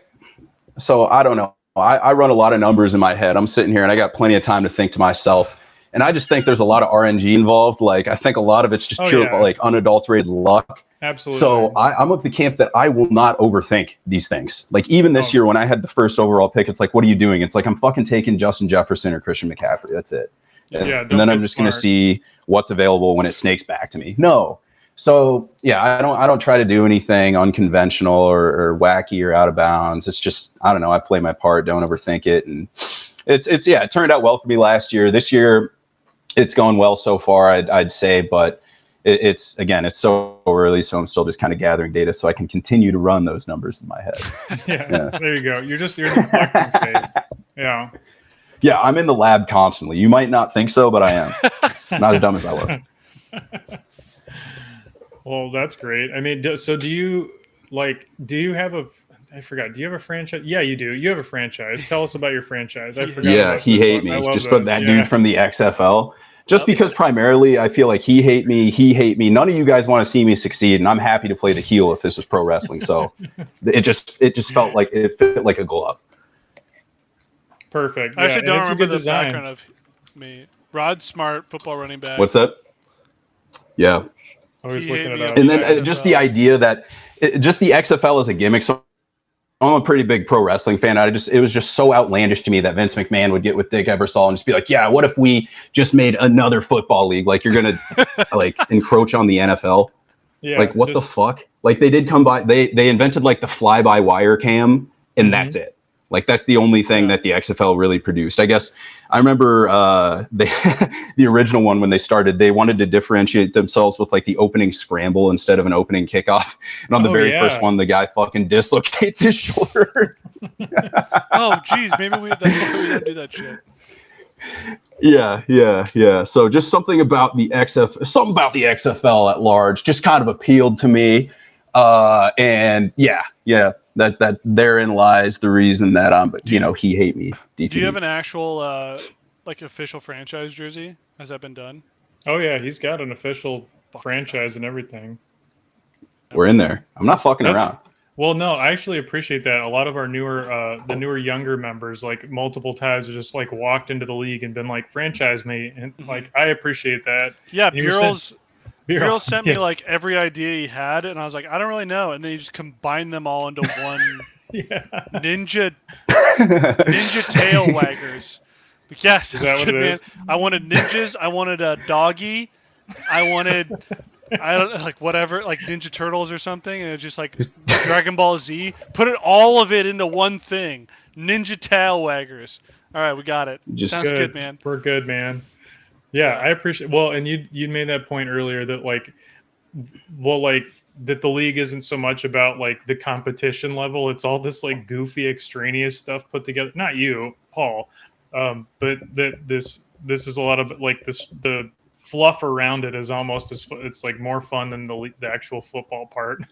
Speaker 2: So I don't know. I run a lot of numbers in my head. I'm sitting here and I got plenty of time to think to myself. And I just think there's a lot of RNG involved. Like, I think a lot of it's just pure, like, unadulterated luck.
Speaker 4: Absolutely.
Speaker 2: So I'm of the camp that I will not overthink these things. Like, even this year when I had the first overall pick, it's like, what are you doing? It's like, I'm fucking taking Justin Jefferson or Christian McCaffrey. That's it. And then I'm just going to see what's available when it snakes back to me. No. So yeah, I don't try to do anything unconventional or wacky or out of bounds. It's just, I don't know. I play my part. Don't overthink it. And it turned out well for me last year. This year, it's gone well so far, I'd say, but it's so early. So I'm still just kind of gathering data so I can continue to run those numbers in my head.
Speaker 4: Yeah. There you go. You're in the collecting phase. Yeah.
Speaker 2: Yeah, I'm in the lab constantly. You might not think so, but I am. Not as dumb as I look.
Speaker 4: Well, that's great. I mean, so do you have I forgot. Do you have a franchise? Yeah, you do. You have a franchise. Tell us about your franchise. I forgot.
Speaker 2: Yeah, he hate me. Just put that dude from the XFL. Just because primarily I feel like he hate me. None of you guys want to see me succeed, and I'm happy to play the heel if this was pro wrestling. So it just felt like it fit like a glove.
Speaker 4: Perfect.
Speaker 3: I actually don't remember the background of me. Rod Smart, football running back.
Speaker 2: What's that? Yeah.
Speaker 4: I was looking it up.
Speaker 2: And then just the idea that just the XFL is a gimmick. So I'm a pretty big pro wrestling fan. It was just so outlandish to me that Vince McMahon would get with Dick Ebersol and just be like, yeah, what if we just made another football league? Like, you're going to like encroach on the NFL. Yeah. Like, what the fuck? Like, they did come by, they invented like the fly-by-wire cam, and that's it. Like, that's the only thing that the XFL really produced. I guess I remember the original one when they started, they wanted to differentiate themselves with like the opening scramble instead of an opening kickoff. And on the very first one, the guy fucking dislocates his shoulder.
Speaker 3: Oh, geez, maybe that's why we don't do that shit.
Speaker 2: Yeah. So just something about the XFL at large just kind of appealed to me. And that therein lies the reason that he hate me. DTV.
Speaker 3: Do you have an actual like official franchise jersey? Has that been done?
Speaker 4: Oh yeah, he's got an official franchise and everything.
Speaker 2: We're in there. I'm not fucking around.
Speaker 4: Well, no, I actually appreciate that. A lot of our newer younger members, like multiple times, have just like walked into the league and been like, franchise me, and like I appreciate that.
Speaker 3: Yeah, Burrell's Viral sent me like every idea he had, and I was like, I don't really know. And then he just combined them all into one ninja tail waggers. But yes, that's good, man. I wanted ninjas. I wanted a doggy. I wanted, like whatever, like Ninja Turtles or something, and it's just like Dragon Ball Z. Put all of it into one thing. Ninja tail waggers. All right, we got it. Sounds good, man.
Speaker 4: We're good, man. Yeah, I appreciate. Well, and you made that point earlier that that the league isn't so much about like the competition level. It's all this like goofy extraneous stuff put together. Not you, Paul, but that this is a lot of like the fluff around it is almost it's like more fun than the actual football part.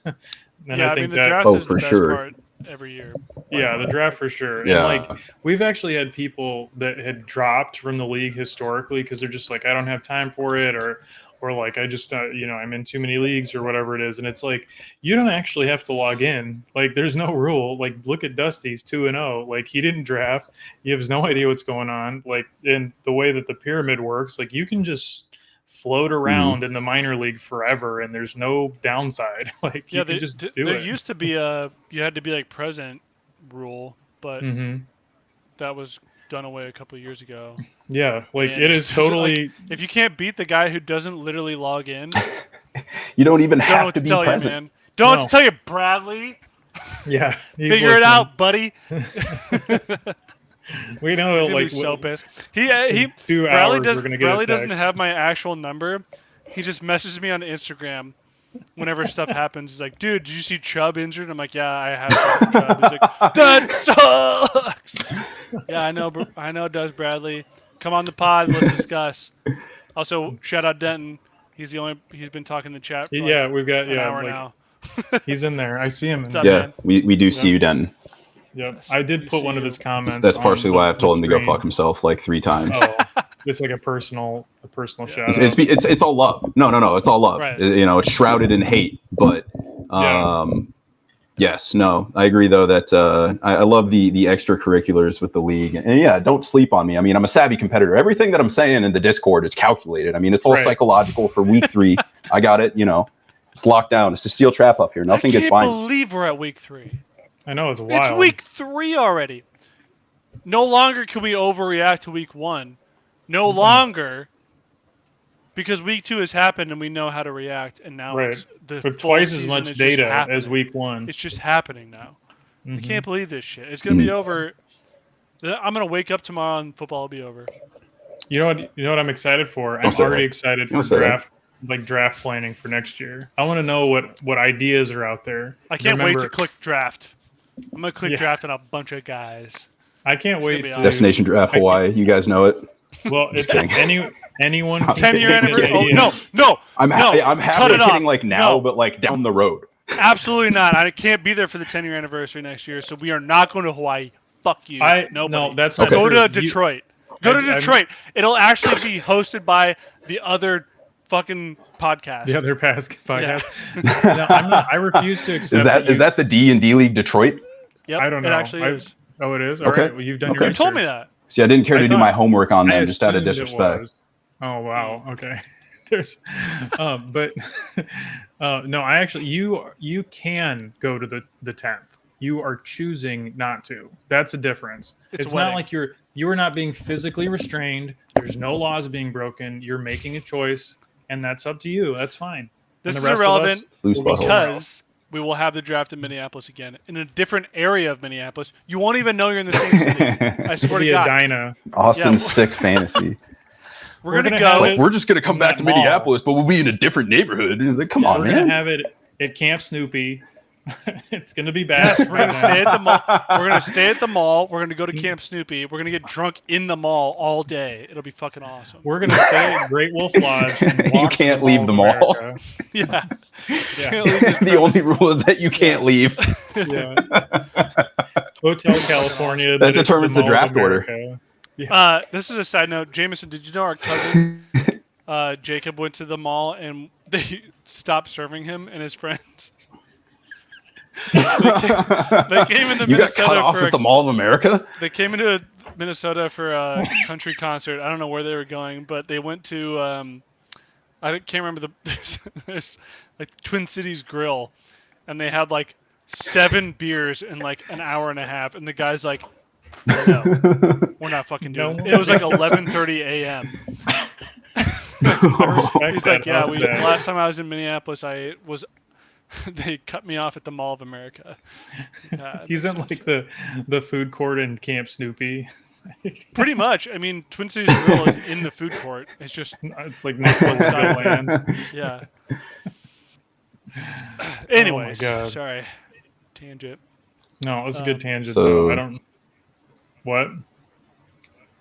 Speaker 4: And
Speaker 3: I think the draft is the best part every year.
Speaker 4: Yeah, the draft for sure.
Speaker 2: Yeah.
Speaker 4: And like we've actually had people that had dropped from the league historically because they're just like, I don't have time for it, or like I just I'm in too many leagues or whatever it is. And it's like, you don't actually have to log in. Like there's no rule. Like look at Dusty's 2-0. Like he didn't draft. He has no idea what's going on. Like in the way that the pyramid works, like you can just float around in the minor league forever and there's no downside. Like you can just do it.
Speaker 3: There used to be you had to be like president rule, but that was done away a couple of years ago.
Speaker 4: Yeah, like it is totally.
Speaker 3: Like, if you can't beat the guy who doesn't literally log in,
Speaker 2: you don't even have to be present.
Speaker 3: You, man. Don't know what to tell you, Bradley.
Speaker 4: Yeah,
Speaker 3: figure it out, buddy.
Speaker 4: We know,
Speaker 3: he's
Speaker 4: like
Speaker 3: so pissed.
Speaker 4: Bradley
Speaker 3: doesn't have my actual number. He just messages me on Instagram whenever stuff happens. He's like, "Dude, did you see Chubb injured?" I'm like, "Yeah, I have Chubb." He's like, "That sucks." Yeah, I know. It does, Bradley. Come on the pod. Let's discuss. Also, shout out Denton. He's been talking in the chat. For
Speaker 4: we've got
Speaker 3: an hour now.
Speaker 4: He's in there. I see him.
Speaker 3: What's up, man?
Speaker 2: we do see you, Denton.
Speaker 4: Yep, I did put one of his comments.
Speaker 2: That's partially why I've told him to go fuck himself like 3 times.
Speaker 4: Oh, it's like a personal shout out.
Speaker 2: It's all love. No, it's all love.
Speaker 3: Right.
Speaker 2: It's shrouded in hate. But yes, no, I agree though that I love the extracurriculars with the league. And don't sleep on me. I mean, I'm a savvy competitor. Everything that I'm saying in the Discord is calculated. I mean, it's all psychological for week 3. I got it. It's locked down. It's a steel trap up here. Nothing gets by.
Speaker 3: I can't believe we're at week 3.
Speaker 4: I know, it's wild.
Speaker 3: It's week 3 already. No longer can we overreact to week 1. No longer, because week 2 has happened and we know how to react, and now it's
Speaker 4: but twice as much data as week 1.
Speaker 3: It's just happening now. I can't believe this shit. It's gonna be over. I'm gonna wake up tomorrow and football will be over.
Speaker 4: You know what I'm excited for? I'm already excited for draft planning for next year. I want to know what ideas are out there.
Speaker 3: I can't wait to click draft. I'm gonna click draft on a bunch of guys.
Speaker 4: I can't wait.
Speaker 2: Destination Draft Hawaii. You guys know it.
Speaker 4: Well, it's anyone.
Speaker 3: 10-year anniversary. No.
Speaker 2: I'm happy hitting like now, but like down the road.
Speaker 3: Absolutely not. I can't be there for the 10-year anniversary next year, so we are not going to Hawaii. Fuck you.
Speaker 4: No, that's not
Speaker 3: Go
Speaker 4: true.
Speaker 3: to Detroit. Go to Detroit. It'll actually be hosted by the other fucking podcast.
Speaker 4: The other podcast. Yeah. No, I'm not. I refuse to accept.
Speaker 2: Is that the D&D League Detroit?
Speaker 3: Yep,
Speaker 4: I don't know.
Speaker 3: It actually is.
Speaker 4: Oh, it is? All right. Well, you've done your research.
Speaker 3: You told me that.
Speaker 2: See, I didn't care to do my homework on them just out of disrespect.
Speaker 4: Oh, wow. Okay. There's, but no, I actually, you can go to the 10th. You are choosing not to. That's a difference. It's not like you are not being physically restrained. There's no laws being broken. You're making a choice, and that's up to you. That's fine.
Speaker 3: This is irrelevant because we will have the draft in Minneapolis again, in a different area of Minneapolis. You won't even know you're in the same city. I swear to God.
Speaker 4: Edina.
Speaker 2: Austin's sick fantasy.
Speaker 3: We're gonna go.
Speaker 2: We're just gonna come back to Minneapolis, but we'll be in a different neighborhood. Like, come on, man.
Speaker 4: We're gonna have it at Camp Snoopy. It's gonna be bad.
Speaker 3: Yes, we're gonna stay at the mall. We're gonna stay at the mall. We're gonna go to Camp Snoopy. We're gonna get drunk in the mall all day. It'll be fucking awesome.
Speaker 4: We're gonna stay at Great Wolf Lodge. And
Speaker 2: you can't leave the mall.
Speaker 3: Yeah.
Speaker 2: The only rule is that you can't leave.
Speaker 4: Yeah. Hotel California.
Speaker 2: That determines the draft order.
Speaker 3: Yeah. This is a side note. Jameson, did you know our cousin Jacob went to the mall and they stopped serving him and his friends? They came into Minnesota.
Speaker 2: You got cut off at the Mall of America?
Speaker 3: They came into Minnesota for a country concert. I don't know where they were going, but they went to I can't remember there's like Twin Cities Grill, and they had like 7 beers in like an hour and a half, and the guy's like, no, we're not fucking doing it. It was like 11:30 a.m. He's like, yeah, last time I was in Minneapolis, they cut me off at the Mall of America.
Speaker 4: He's in like the food court in Camp Snoopy.
Speaker 3: Pretty much. I mean, Twin Cities Grill is in the food court. It's
Speaker 4: like next to land.
Speaker 3: Yeah. Anyways, sorry. Tangent.
Speaker 4: No, it was a good tangent. So, though. What?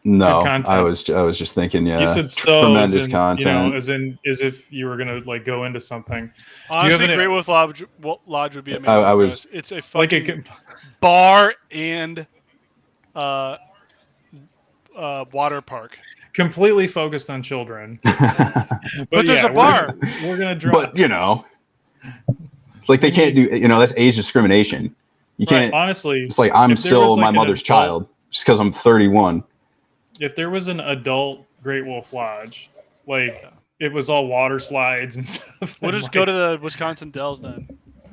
Speaker 2: No, I was just thinking. Yeah,
Speaker 4: you said
Speaker 2: tremendous content.
Speaker 4: You know, as if you were gonna like go into something.
Speaker 3: Honestly, Great Wolf Lodge would be amazing. It's a fucking
Speaker 4: like
Speaker 3: bar and water park.
Speaker 4: Completely focused on children.
Speaker 3: but there's a bar.
Speaker 4: We're gonna drop.
Speaker 2: But it's like they can't do. That's age discrimination. You can't.
Speaker 4: Honestly,
Speaker 2: it's like I'm still my mother's child just because I'm 31.
Speaker 4: If there was an adult Great Wolf Lodge, like it was all water slides and stuff.
Speaker 3: We'll just go to the Wisconsin Dells then.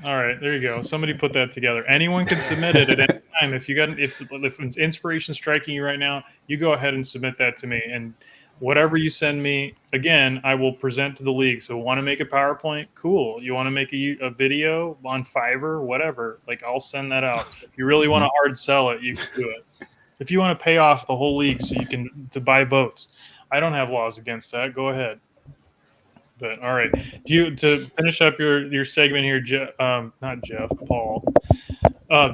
Speaker 4: All right, there you go. Somebody put that together. Anyone can submit it at any time. If it's inspiration striking you right now, you go ahead and submit that to me. And whatever you send me, again, I will present to the league. So want to make a PowerPoint? Cool. You want to make a video on Fiverr? Whatever. Like I'll send that out. If you really want to hard sell it, you can do it. If you want to pay off the whole league so you can to buy votes, I don't have laws against that. Go ahead. But all right, to finish up your segment here, Paul?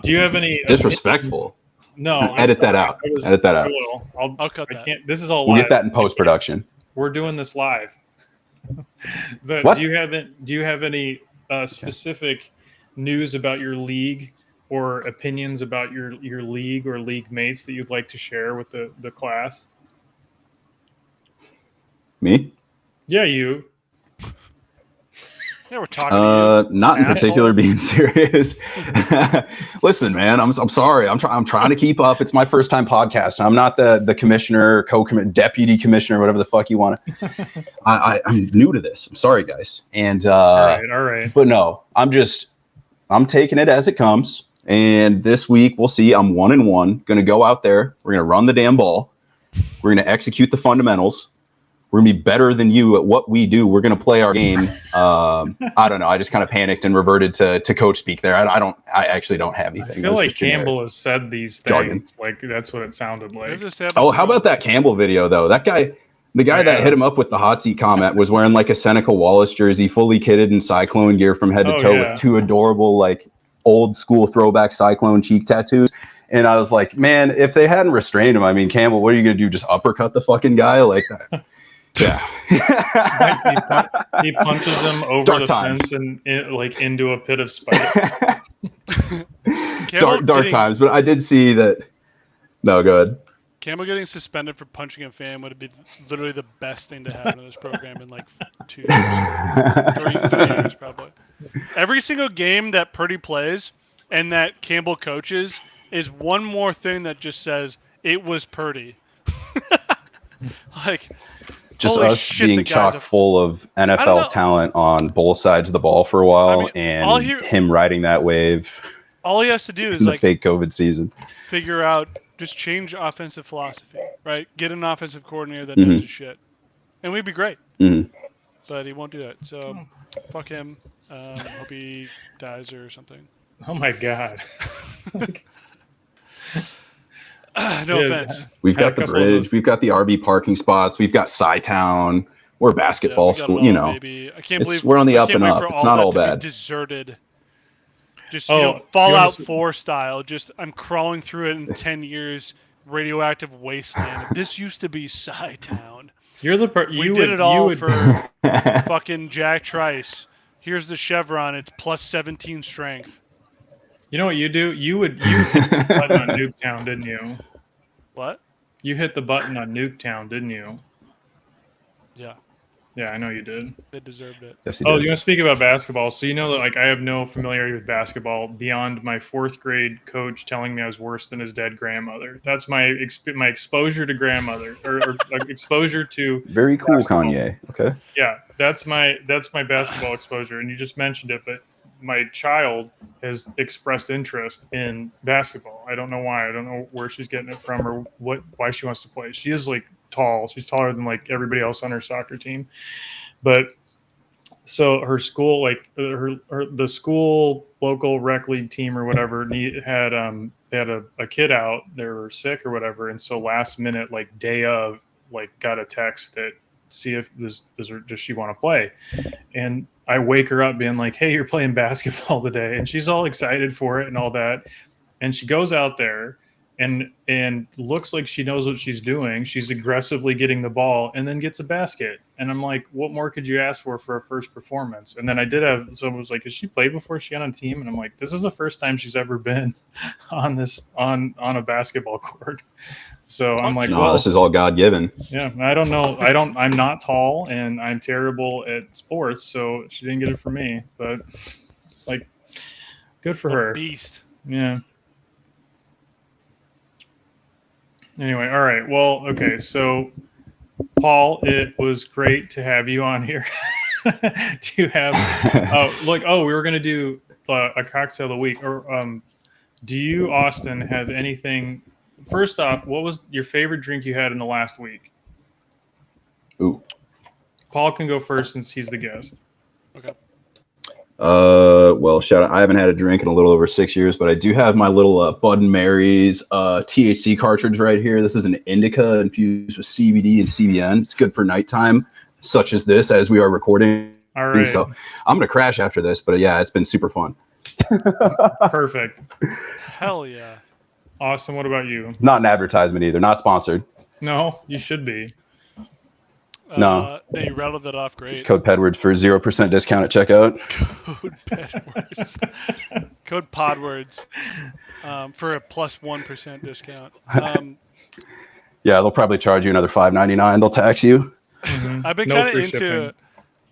Speaker 4: Do you have any
Speaker 2: disrespectful?
Speaker 4: No,
Speaker 2: edit that out. Edit that out.
Speaker 3: I'll cut that.
Speaker 4: This is all.
Speaker 2: We'll
Speaker 4: live.
Speaker 2: get that in post production.
Speaker 4: We're doing this live. But
Speaker 2: what?
Speaker 4: Do you have any specific news about your league? Or opinions about your league or league mates that you'd like to share with the class?
Speaker 2: Me?
Speaker 4: Yeah, you.
Speaker 3: Yeah, we're talking to you.
Speaker 2: Not in particular being serious. Listen, man, I'm sorry. I'm trying to keep up. It's my first time podcasting. I'm not the commissioner, deputy commissioner, whatever the fuck you want. I'm new to this. I'm sorry, guys. And
Speaker 4: all right.
Speaker 2: But no, I'm taking it as it comes. And this week, we'll see. I'm 1-1. Going to go out there. We're going to run the damn ball. We're going to execute the fundamentals. We're going to be better than you at what we do. We're going to play our game. I don't know. I just kind of panicked and reverted to coach speak there. I actually don't have anything.
Speaker 4: I feel like Campbell has said these things.
Speaker 2: Jargon.
Speaker 4: Like that's what it sounded like.
Speaker 2: Oh, how about that Campbell video, though? That guy, the guy that hit him up with the hot seat comment was wearing like a Seneca Wallace jersey, fully kitted in Cyclone gear from head to toe with 2 adorable, like, old school throwback Cyclone cheek tattoos. And I was like, man, if they hadn't restrained him, I mean, Campbell, what are you going to do? Just uppercut the fucking guy like that? Yeah.
Speaker 4: he punches him over
Speaker 2: dark
Speaker 4: the
Speaker 2: times.
Speaker 4: fence and into a pit of spiders.
Speaker 2: dark times. But I did see that. No, go ahead.
Speaker 3: Campbell getting suspended for punching a fan would have been literally the best thing to happen in this program in like 2 years. 3 years probably. Every single game that Purdy plays and that Campbell coaches is one more thing that just says it was Purdy. Like,
Speaker 2: just
Speaker 3: holy
Speaker 2: us
Speaker 3: shit,
Speaker 2: being chock full of NFL talent on both sides of the ball for a while, and him riding that wave.
Speaker 3: All he has to do is
Speaker 2: like fake COVID season.
Speaker 3: Figure out, just change offensive philosophy, right? Get an offensive coordinator that knows his shit, and we'd be great.
Speaker 2: Mm-hmm.
Speaker 3: But he won't do that. So, fuck him. Hope he dies or something.
Speaker 4: Oh my god.
Speaker 3: No offense.
Speaker 2: We've got the bridge. We've got the RV parking spots. We've got Sci-Town. We're a basketball school.
Speaker 3: Baby. I can't believe
Speaker 2: we're on the up and up. It's not all bad.
Speaker 3: Deserted. Just Fallout 4 style. Just I'm crawling through it in 10 years. Radioactive wasteland. This used to be Sci-Town.
Speaker 4: We did
Speaker 3: it all for fucking Jack Trice. Here's the chevron. It's plus 17 strength.
Speaker 4: You know what you do? You hit the button on Nuketown, didn't you?
Speaker 3: What?
Speaker 4: You hit the button on Nuketown, didn't you?
Speaker 3: Yeah.
Speaker 4: Yeah, I know you did.
Speaker 3: They deserved it.
Speaker 2: Yes, he
Speaker 4: Oh,
Speaker 2: did.
Speaker 4: you want to speak about basketball? So you know that like I have no familiarity with basketball beyond my 4th grade coach telling me I was worse than his dead grandmother. That's my my exposure to grandmother or like, exposure to
Speaker 2: Very cool,
Speaker 4: basketball.
Speaker 2: Kanye. Okay.
Speaker 4: Yeah, that's my basketball exposure. And you just mentioned it, but my child has expressed interest in basketball. I don't know why. I don't know where she's getting it from or why she wants to play. She is like tall. She's taller than like everybody else on her soccer team. But so her school, like the school local rec league team or whatever, had they had a kid out. They were sick or whatever, and so last minute, like day of, like got a text that see if does she want to play, and I wake her up being like, hey, you're playing basketball today, and she's all excited for it and all that, and she goes out there and looks like she knows what she's doing. She's aggressively getting the ball and then gets a basket. And I'm like, what more could you ask for a first performance? And then I did have someone was like, has she played before? Is she on a team? And I'm like, this is the first time she's ever been on a basketball court. So I'm like,
Speaker 2: No,
Speaker 4: well,
Speaker 2: this is all God given.
Speaker 4: yeah, I don't know. I'm not tall and I'm terrible at sports. So she didn't get it from me, but like, good for her.
Speaker 3: Beast.
Speaker 4: Yeah. Anyway, all right. Well, okay. So, Paul, it was great to have you on here. We were going to do a cocktail of the week. Or do you, Austin, have anything? First off, what was your favorite drink you had in the last week?
Speaker 2: Ooh.
Speaker 4: Paul can go first since he's the guest.
Speaker 3: Okay.
Speaker 2: Well, shout out. I haven't had a drink in a little over 6 years, but I do have my little Bud and Mary's THC cartridge right here. This is an indica infused with CBD and CBN. It's good for nighttime, such as this, as we are recording.
Speaker 4: All right.
Speaker 2: So I'm gonna crash after this, but yeah, it's been super fun.
Speaker 4: Perfect.
Speaker 3: Hell yeah.
Speaker 4: Austin, what about you?
Speaker 2: Not an advertisement either. Not sponsored.
Speaker 4: No, you should be.
Speaker 2: No.
Speaker 3: You rattled that off great.
Speaker 2: Code Pedwards for 0% discount at checkout.
Speaker 3: Code Pedwards. Code Podwords for a plus 1% discount.
Speaker 2: Yeah, they'll probably charge you another $5.99. They'll tax you.
Speaker 4: Mhm.
Speaker 3: I've been
Speaker 4: No
Speaker 3: kind of
Speaker 4: free
Speaker 3: into,
Speaker 4: shipping.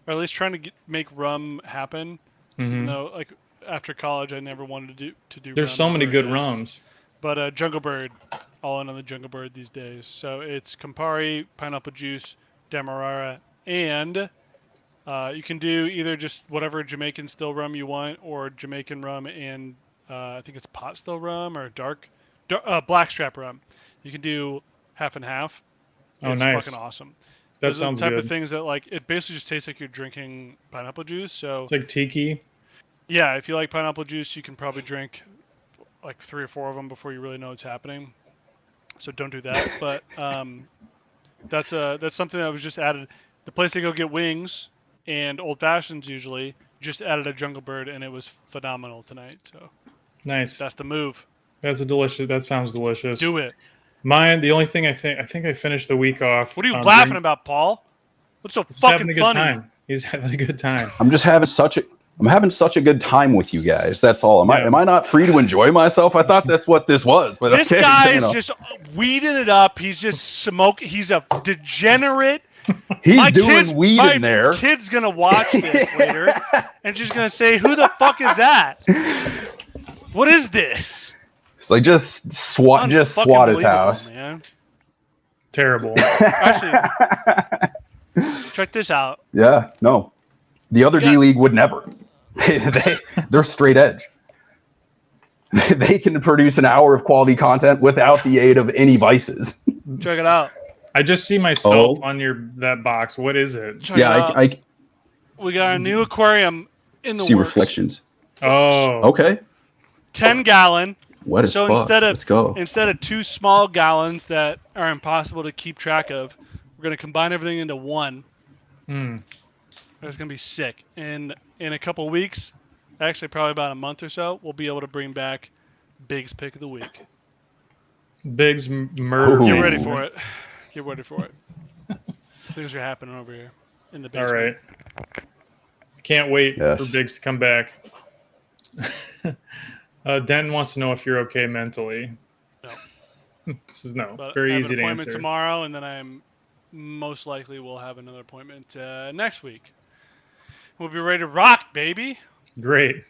Speaker 3: or at least trying to make rum happen.
Speaker 4: Mhm.
Speaker 3: No, like after college, I never wanted to do.
Speaker 4: There's
Speaker 3: rum
Speaker 4: so many
Speaker 3: ever
Speaker 4: good
Speaker 3: again.
Speaker 4: rums.
Speaker 3: But Jungle Bird, all in on the Jungle Bird these days. So it's Campari, pineapple juice, Demerara, and you can do either just whatever Jamaican still rum you want, or Jamaican rum and I think it's pot still rum or blackstrap rum. You can do half and half.
Speaker 4: Oh,
Speaker 3: It's
Speaker 4: nice.
Speaker 3: fucking awesome.
Speaker 4: That
Speaker 3: Those are
Speaker 4: sounds
Speaker 3: the type
Speaker 4: good.
Speaker 3: of things that like it basically just tastes like you're drinking pineapple juice. So
Speaker 4: It's like tiki.
Speaker 3: yeah, if you like pineapple juice, you can probably drink like 3 or 4 of them before you really know what's happening. So don't do that. But that's something that was just added. The place I go get wings and old fashions usually just added a Jungle Bird, and it was phenomenal tonight. So
Speaker 4: Nice.
Speaker 3: that's the move.
Speaker 4: That sounds delicious.
Speaker 3: Do it.
Speaker 4: Mine, the only thing I think I finished the week off.
Speaker 3: What are you laughing about, Paul? What's so
Speaker 4: He's
Speaker 3: fucking
Speaker 4: having a good
Speaker 3: funny?
Speaker 4: time. He's having a good time.
Speaker 2: I'm having such a good time with you guys. That's all. Am I not free to enjoy myself? I thought that's what this was. But
Speaker 3: This
Speaker 2: okay,
Speaker 3: guy
Speaker 2: you
Speaker 3: is
Speaker 2: know.
Speaker 3: just weeding it up. He's just smoking. He's a degenerate.
Speaker 2: He's doing weed in there.
Speaker 3: My kid's gonna watch this later, and she's gonna say, "Who the fuck is that? What is this?"
Speaker 2: It's like just swat his
Speaker 3: Unfucking-believable,
Speaker 2: house.
Speaker 3: man.
Speaker 4: Terrible.
Speaker 3: Actually, check this out.
Speaker 2: Yeah, no. The other
Speaker 3: Yeah.
Speaker 2: D League would never. They're straight edge. They can produce an hour of quality content without the aid of any vices.
Speaker 3: Check it out.
Speaker 4: I just see myself
Speaker 2: Oh.
Speaker 4: on that box. What is it?
Speaker 3: Check it out.
Speaker 2: I
Speaker 3: We got a new aquarium in the
Speaker 2: see
Speaker 3: works.
Speaker 2: reflections.
Speaker 4: Oh.
Speaker 2: Okay.
Speaker 3: 10-gallon.
Speaker 2: What is
Speaker 3: So
Speaker 2: fuck? Let's go.
Speaker 3: instead of 2 small gallons that are impossible to keep track of, we're gonna combine everything into one.
Speaker 4: Hmm.
Speaker 3: It's gonna be sick. And in a couple weeks, actually probably about a month or so, we'll be able to bring back Big's pick of the week.
Speaker 4: Big's murder.
Speaker 2: Ooh.
Speaker 3: Get
Speaker 4: pick.
Speaker 3: ready for it. Get ready for it. Things are happening over here in the
Speaker 4: All
Speaker 3: basement.
Speaker 4: right. Can't wait
Speaker 2: Yes.
Speaker 4: for Biggs to come back. Denton wants to know if you're okay mentally.
Speaker 3: No.
Speaker 4: This is no.
Speaker 3: But I
Speaker 4: Very
Speaker 3: have
Speaker 4: easy
Speaker 3: an
Speaker 4: to
Speaker 3: appointment
Speaker 4: answer.
Speaker 3: tomorrow, and then I'm most likely we'll have another appointment next week. We'll be ready to rock, baby.
Speaker 4: Great.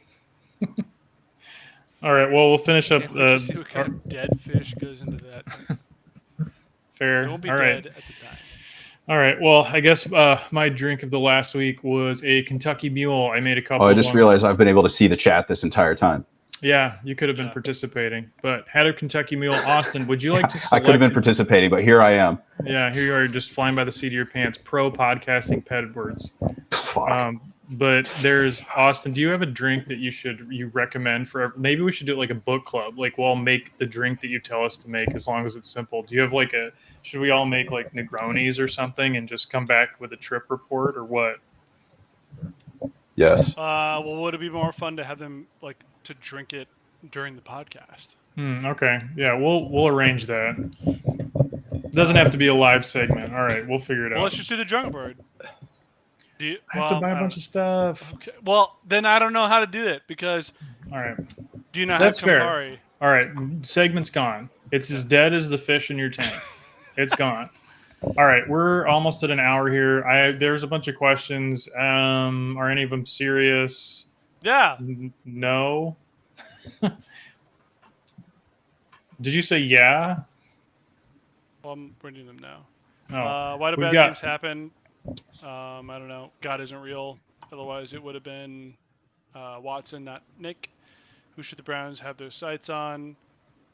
Speaker 4: All right. Well, we'll finish up.
Speaker 3: Can't wait to see what kind of dead fish goes into that.
Speaker 4: Fair.
Speaker 3: It won't be
Speaker 4: All
Speaker 3: dead
Speaker 4: right.
Speaker 3: at the time.
Speaker 4: All right. Well, I guess my drink of the last week was a Kentucky Mule. I made a couple.
Speaker 2: Oh, I just realized I've been able to see the chat this entire time.
Speaker 4: Yeah, you could have been participating, but had a Kentucky Mule. Austin, would you like to?
Speaker 2: I could have been participating, but here I am.
Speaker 4: Yeah, here you are, just flying by the seat of your pants. Pro podcasting pet words.
Speaker 2: Fuck.
Speaker 4: But there's Austin. Do you have a drink that you recommend for? Maybe we should do it like a book club. Like we'll all make the drink that you tell us to make, as long as it's simple. Do you have like a? Should we all make like Negronis or something and just come back with a trip report or what?
Speaker 2: Yes.
Speaker 3: Well, would it be more fun to have them like to drink it during the podcast?
Speaker 4: Okay. Yeah, we'll arrange that. Doesn't have to be a live segment. All right, we'll figure it out.
Speaker 3: Well, let's just do the drunk bird.
Speaker 4: I have to buy a bunch of stuff.
Speaker 3: Okay. Well, then I don't know how to do it because.
Speaker 4: All right.
Speaker 3: Do you not
Speaker 4: That's
Speaker 3: have Campari?
Speaker 4: fair. All right, segment's gone. It's as dead as the fish in your tank. It's gone. All right, we're almost at an hour here. There's a bunch of questions. Are any of them serious?
Speaker 3: Yeah.
Speaker 4: No. Did you say yeah?
Speaker 3: Well, I'm reading them now.
Speaker 4: Oh,
Speaker 3: Why do bad things happen? I don't know. God isn't real. Otherwise, it would have been Watson, not Nick. Who should the Browns have their sights on?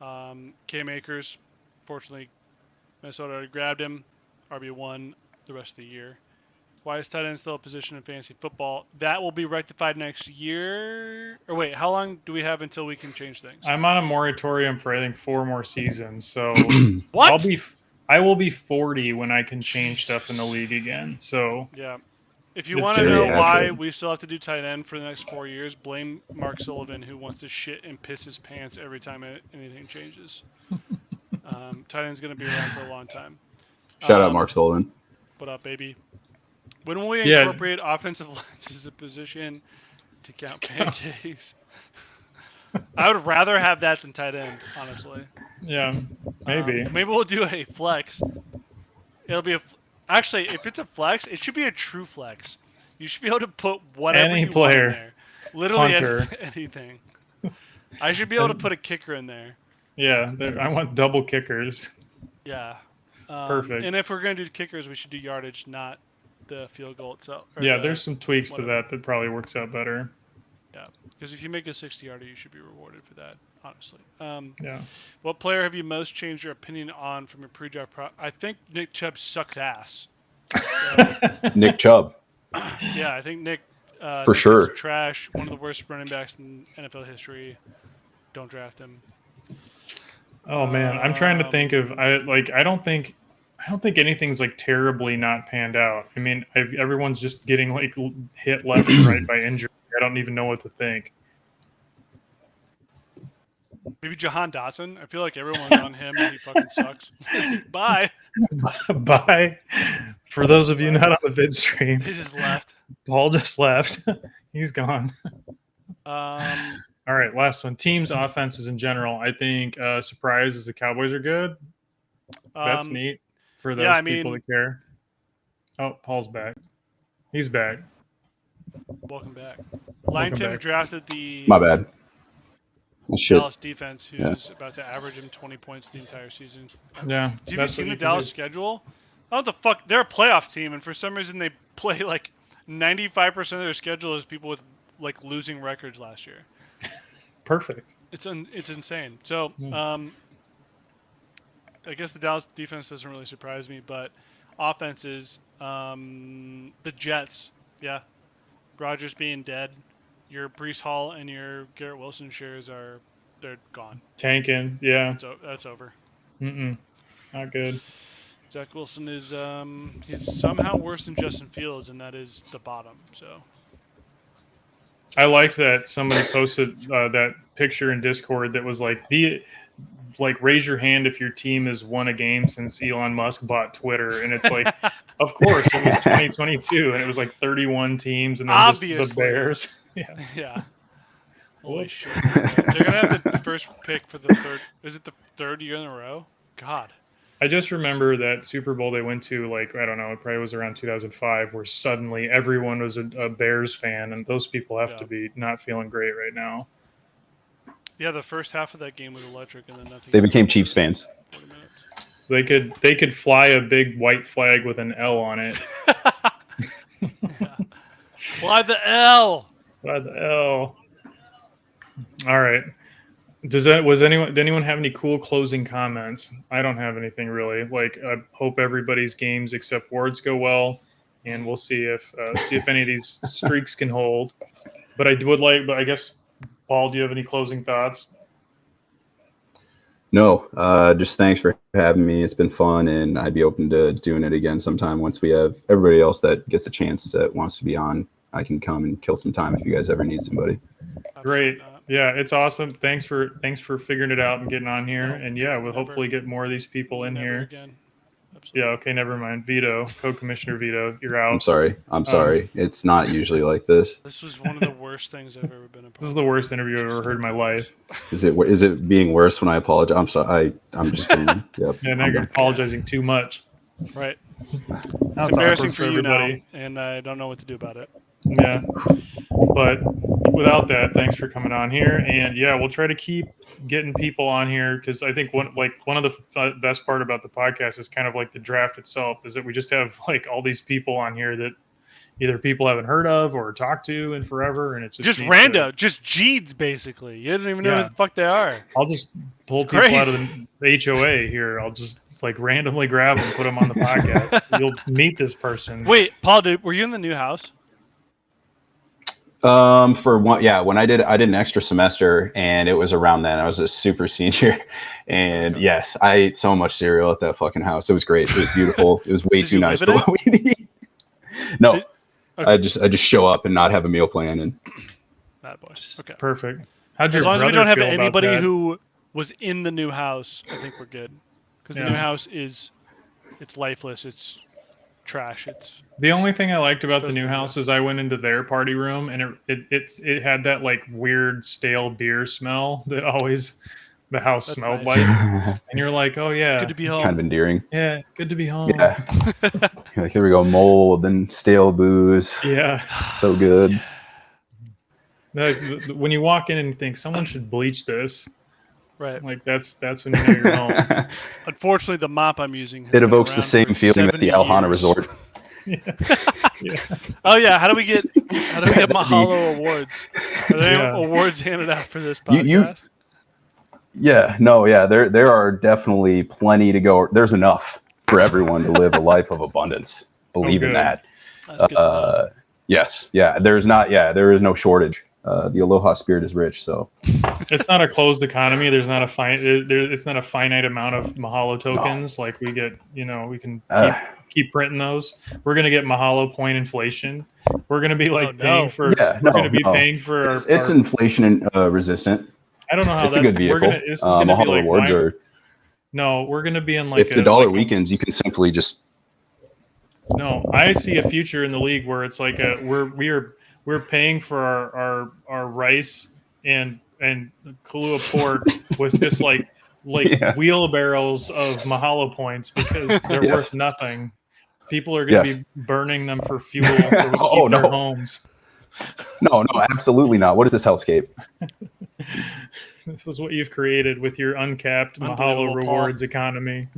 Speaker 3: Cam Akers. Fortunately, Minnesota already grabbed him. RB1 the rest of the year. Why is tight end still a position in fantasy football? That will be rectified next year. Or wait, how long do we have until we can change things?
Speaker 4: I'm on a moratorium for I think 4 more seasons. So
Speaker 3: what?
Speaker 4: I will be 40 when I can change stuff in the league again. So
Speaker 3: yeah. If you want to know why we still have to do tight end for the next 4 years, blame Mark Sullivan, who wants to shit and piss his pants every time anything changes. Tight end's going to be around for a long time.
Speaker 2: Shout out Mark Sullivan.
Speaker 3: What up, baby? When will we incorporate offensive lines as a position to count pancakes? I would rather have that than tight end, honestly.
Speaker 4: Yeah, maybe.
Speaker 3: Maybe we'll do a flex. It'll be actually, if it's a flex, it should be a true flex. You should be able to put whatever you want in there. Literally anything. I should be able to put a kicker in there.
Speaker 4: Yeah, I want double kickers.
Speaker 3: Yeah.
Speaker 4: Perfect.
Speaker 3: And if we're going to do kickers, we should do yardage, not the field goal itself.
Speaker 4: Yeah, there's some tweaks to that probably works out better.
Speaker 3: Yeah, because if you make a 60-yarder, you should be rewarded for that, honestly.
Speaker 4: Yeah.
Speaker 3: What player have you most changed your opinion on from your pre-draft? I think Nick Chubb sucks ass. So,
Speaker 2: Nick Chubb.
Speaker 3: Yeah, I think Nick.
Speaker 2: For sure.
Speaker 3: Is trash. One of the worst running backs in NFL history. Don't draft him.
Speaker 4: Oh man, I'm trying to think of. I don't think anything's like terribly not panned out. I mean, everyone's just getting like hit left and right by injury. I don't even know what to think.
Speaker 3: Maybe Jahan Dotson. I feel like everyone's on him and he fucking sucks. Bye.
Speaker 4: Bye. For those of you not on the vid stream,
Speaker 3: he just left.
Speaker 4: Paul just left. He's gone. All right, last one. Teams, offenses in general. I think surprise is the Cowboys are good. That's neat for those people that care. Oh, Paul's back. He's back.
Speaker 3: Welcome back. Langton drafted the
Speaker 2: My bad.
Speaker 3: Dallas defense, who's about to average him 20 points the entire season.
Speaker 4: Yeah.
Speaker 3: Have you seen the Dallas schedule? I don't know what the fuck. They're a playoff team, and for some reason they play like 95% of their schedule is people with like losing records last year.
Speaker 4: Perfect.
Speaker 3: It's insane. So I guess the Dallas defense doesn't really surprise me, but offenses, the Jets, yeah. Rodgers being dead, your Breece Hall and your Garrett Wilson shares they're gone.
Speaker 4: Tanking, yeah.
Speaker 3: So that's over.
Speaker 4: Not good.
Speaker 3: Zach Wilson is he's somehow worse than Justin Fields, and that is the bottom. So
Speaker 4: I liked that somebody posted that picture in Discord that was like raise your hand if your team has won a game since Elon Musk bought Twitter, and it's like, of course it was 2022, and it was like 31 teams, and then obviously just the Bears.
Speaker 3: Yeah. Holy shit! They're gonna have the first pick for the third. Is it the third year in a row? God.
Speaker 4: I just remember that Super Bowl they went to, like, I don't know, it probably was around 2005, where suddenly everyone was a Bears fan, and those people have to be not feeling great right now.
Speaker 3: Yeah, the first half of that game was electric, and then nothing.
Speaker 2: They became Chiefs fans.
Speaker 3: 40 minutes.
Speaker 4: They could fly a big white flag with an L on it.
Speaker 3: Yeah. Fly the L.
Speaker 4: Fly the L. All right. Did anyone have any cool closing comments? I don't have anything really. Like, I hope everybody's games except Ward's go well, and we'll see if any of these streaks can hold. But I guess, Paul, do you have any closing thoughts?
Speaker 2: No, just thanks for having me. It's been fun, and I'd be open to doing it again sometime once we have everybody else that gets a chance that wants to be on. I can come and kill some time if you guys ever need somebody.
Speaker 4: Great. Yeah, it's awesome. Thanks for figuring it out and getting on here. And yeah, we'll hopefully get more of these people in here.
Speaker 3: Again.
Speaker 4: Yeah, okay, never mind. Vito, Co-Commissioner Vito, you're out.
Speaker 2: I'm sorry. It's not usually like this.
Speaker 3: This was one of the worst things I've ever been a part of.
Speaker 4: This is the worst interview I've ever heard in my life.
Speaker 2: Is it being worse when I apologize? I'm sorry. I'm just kidding. Yep.
Speaker 4: Yeah, now you're apologizing too much.
Speaker 3: Right.
Speaker 4: Now
Speaker 3: It's embarrassing
Speaker 4: awkward
Speaker 3: for you now, and I don't know what to do about it.
Speaker 4: Yeah, but without that, thanks for coming on here, and yeah, we'll try to keep getting people on here, because I think one of the best part about the podcast is kind of like the draft itself, is that we just have like all these people on here that either people haven't heard of or talked to in forever, and it's just
Speaker 3: random, just Jeeds basically. You don't even know who the fuck they are.
Speaker 4: I'll just pull people out of the HOA here. I'll just like randomly grab them and put them on the podcast. You'll meet this person.
Speaker 3: Wait, Paul, were you in the new house?
Speaker 2: For one, yeah, when I did an extra semester, and it was around then. I was a super senior, and yes, I ate so much cereal at that fucking house. It was great. It was beautiful. It was way too nice for what we need. No, okay. I just show up and not have a meal plan, and
Speaker 3: bad boy. Okay,
Speaker 4: perfect.
Speaker 3: As long as we don't have anybody who was in the new house, I think we're good. Because the new house it's lifeless. It's trash. It's
Speaker 4: the only thing I liked about the new house is I went into their party room, and it had that like weird stale beer smell that always the house smelled like, and you're like, oh yeah,
Speaker 3: good to be home.
Speaker 2: Kind of endearing.
Speaker 4: Yeah, good to be home.
Speaker 2: Yeah, like here we go, mold and stale booze.
Speaker 4: Yeah,
Speaker 2: so good.
Speaker 4: Like, when you walk in and you think someone should bleach this,
Speaker 3: right?
Speaker 4: Like that's when you know you're home.
Speaker 3: Unfortunately, the mop I'm using
Speaker 2: it evokes the same feeling at the Alhana Resort.
Speaker 4: Yeah. Yeah.
Speaker 3: Oh yeah, how do we get Mahalo awards? Are there awards handed out for this podcast?
Speaker 2: There are definitely plenty to go. There's enough for everyone to live a life of abundance. Believe in that.
Speaker 3: That's good.
Speaker 2: Yes, yeah. There is no shortage. The Aloha spirit is rich, so
Speaker 4: it's not a closed economy. There's not it's not a finite amount of Mahalo tokens. No. Like we get, we can keep printing those. We're gonna get Mahalo point inflation. We're gonna be paying for. We're gonna be paying for.
Speaker 2: It's inflation resistant.
Speaker 4: I don't know how
Speaker 2: it's a good vehicle. Mahalo rewards are.
Speaker 4: No, we're gonna be in like.
Speaker 2: If the dollar weakens, you can simply just.
Speaker 4: No, I see a future in the league where it's like we're paying for our rice and Kahlua pork with just like wheelbarrows of Mahalo points because they're worth nothing. People are going to be burning them for fuel to keep their homes.
Speaker 2: No, absolutely not. What is this hellscape?
Speaker 4: This is what you've created with your uncapped Mahalo rewards economy.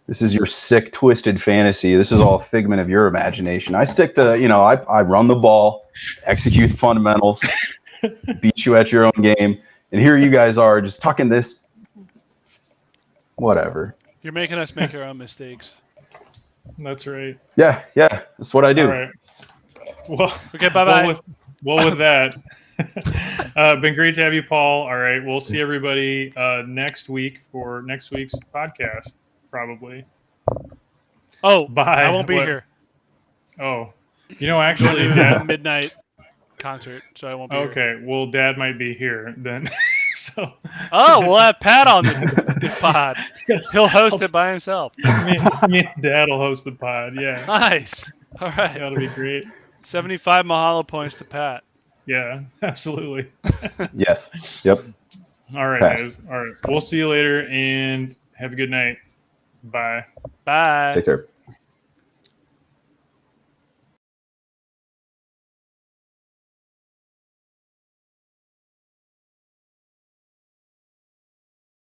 Speaker 2: This is your sick, twisted fantasy. This is all a figment of your imagination. I stick to, I run the ball, execute the fundamentals, beat you at your own game. And here you guys are just talking this, whatever.
Speaker 3: You're making us make our own mistakes.
Speaker 4: That's right.
Speaker 2: Yeah. That's what I do.
Speaker 4: All right. Well,
Speaker 3: okay, bye-bye.
Speaker 4: With that, been great to have you, Paul. All right, we'll see everybody next week for next week's podcast. Probably.
Speaker 3: Oh,
Speaker 4: bye.
Speaker 3: I won't be here.
Speaker 4: Oh, actually,
Speaker 3: midnight concert, so I won't be here.
Speaker 4: Okay, well, Dad might be here then. So.
Speaker 3: Oh, we'll have Pat on the pod. He'll host it by himself.
Speaker 4: Me and Dad will host the pod. Yeah.
Speaker 3: Nice. All right.
Speaker 4: That'll be great.
Speaker 3: 75 Mahalo points to Pat.
Speaker 4: Yeah, absolutely.
Speaker 2: Yes. Yep.
Speaker 4: All right, guys. All right. We'll see you later, and have a good night. Bye.
Speaker 3: Bye.
Speaker 2: Take care.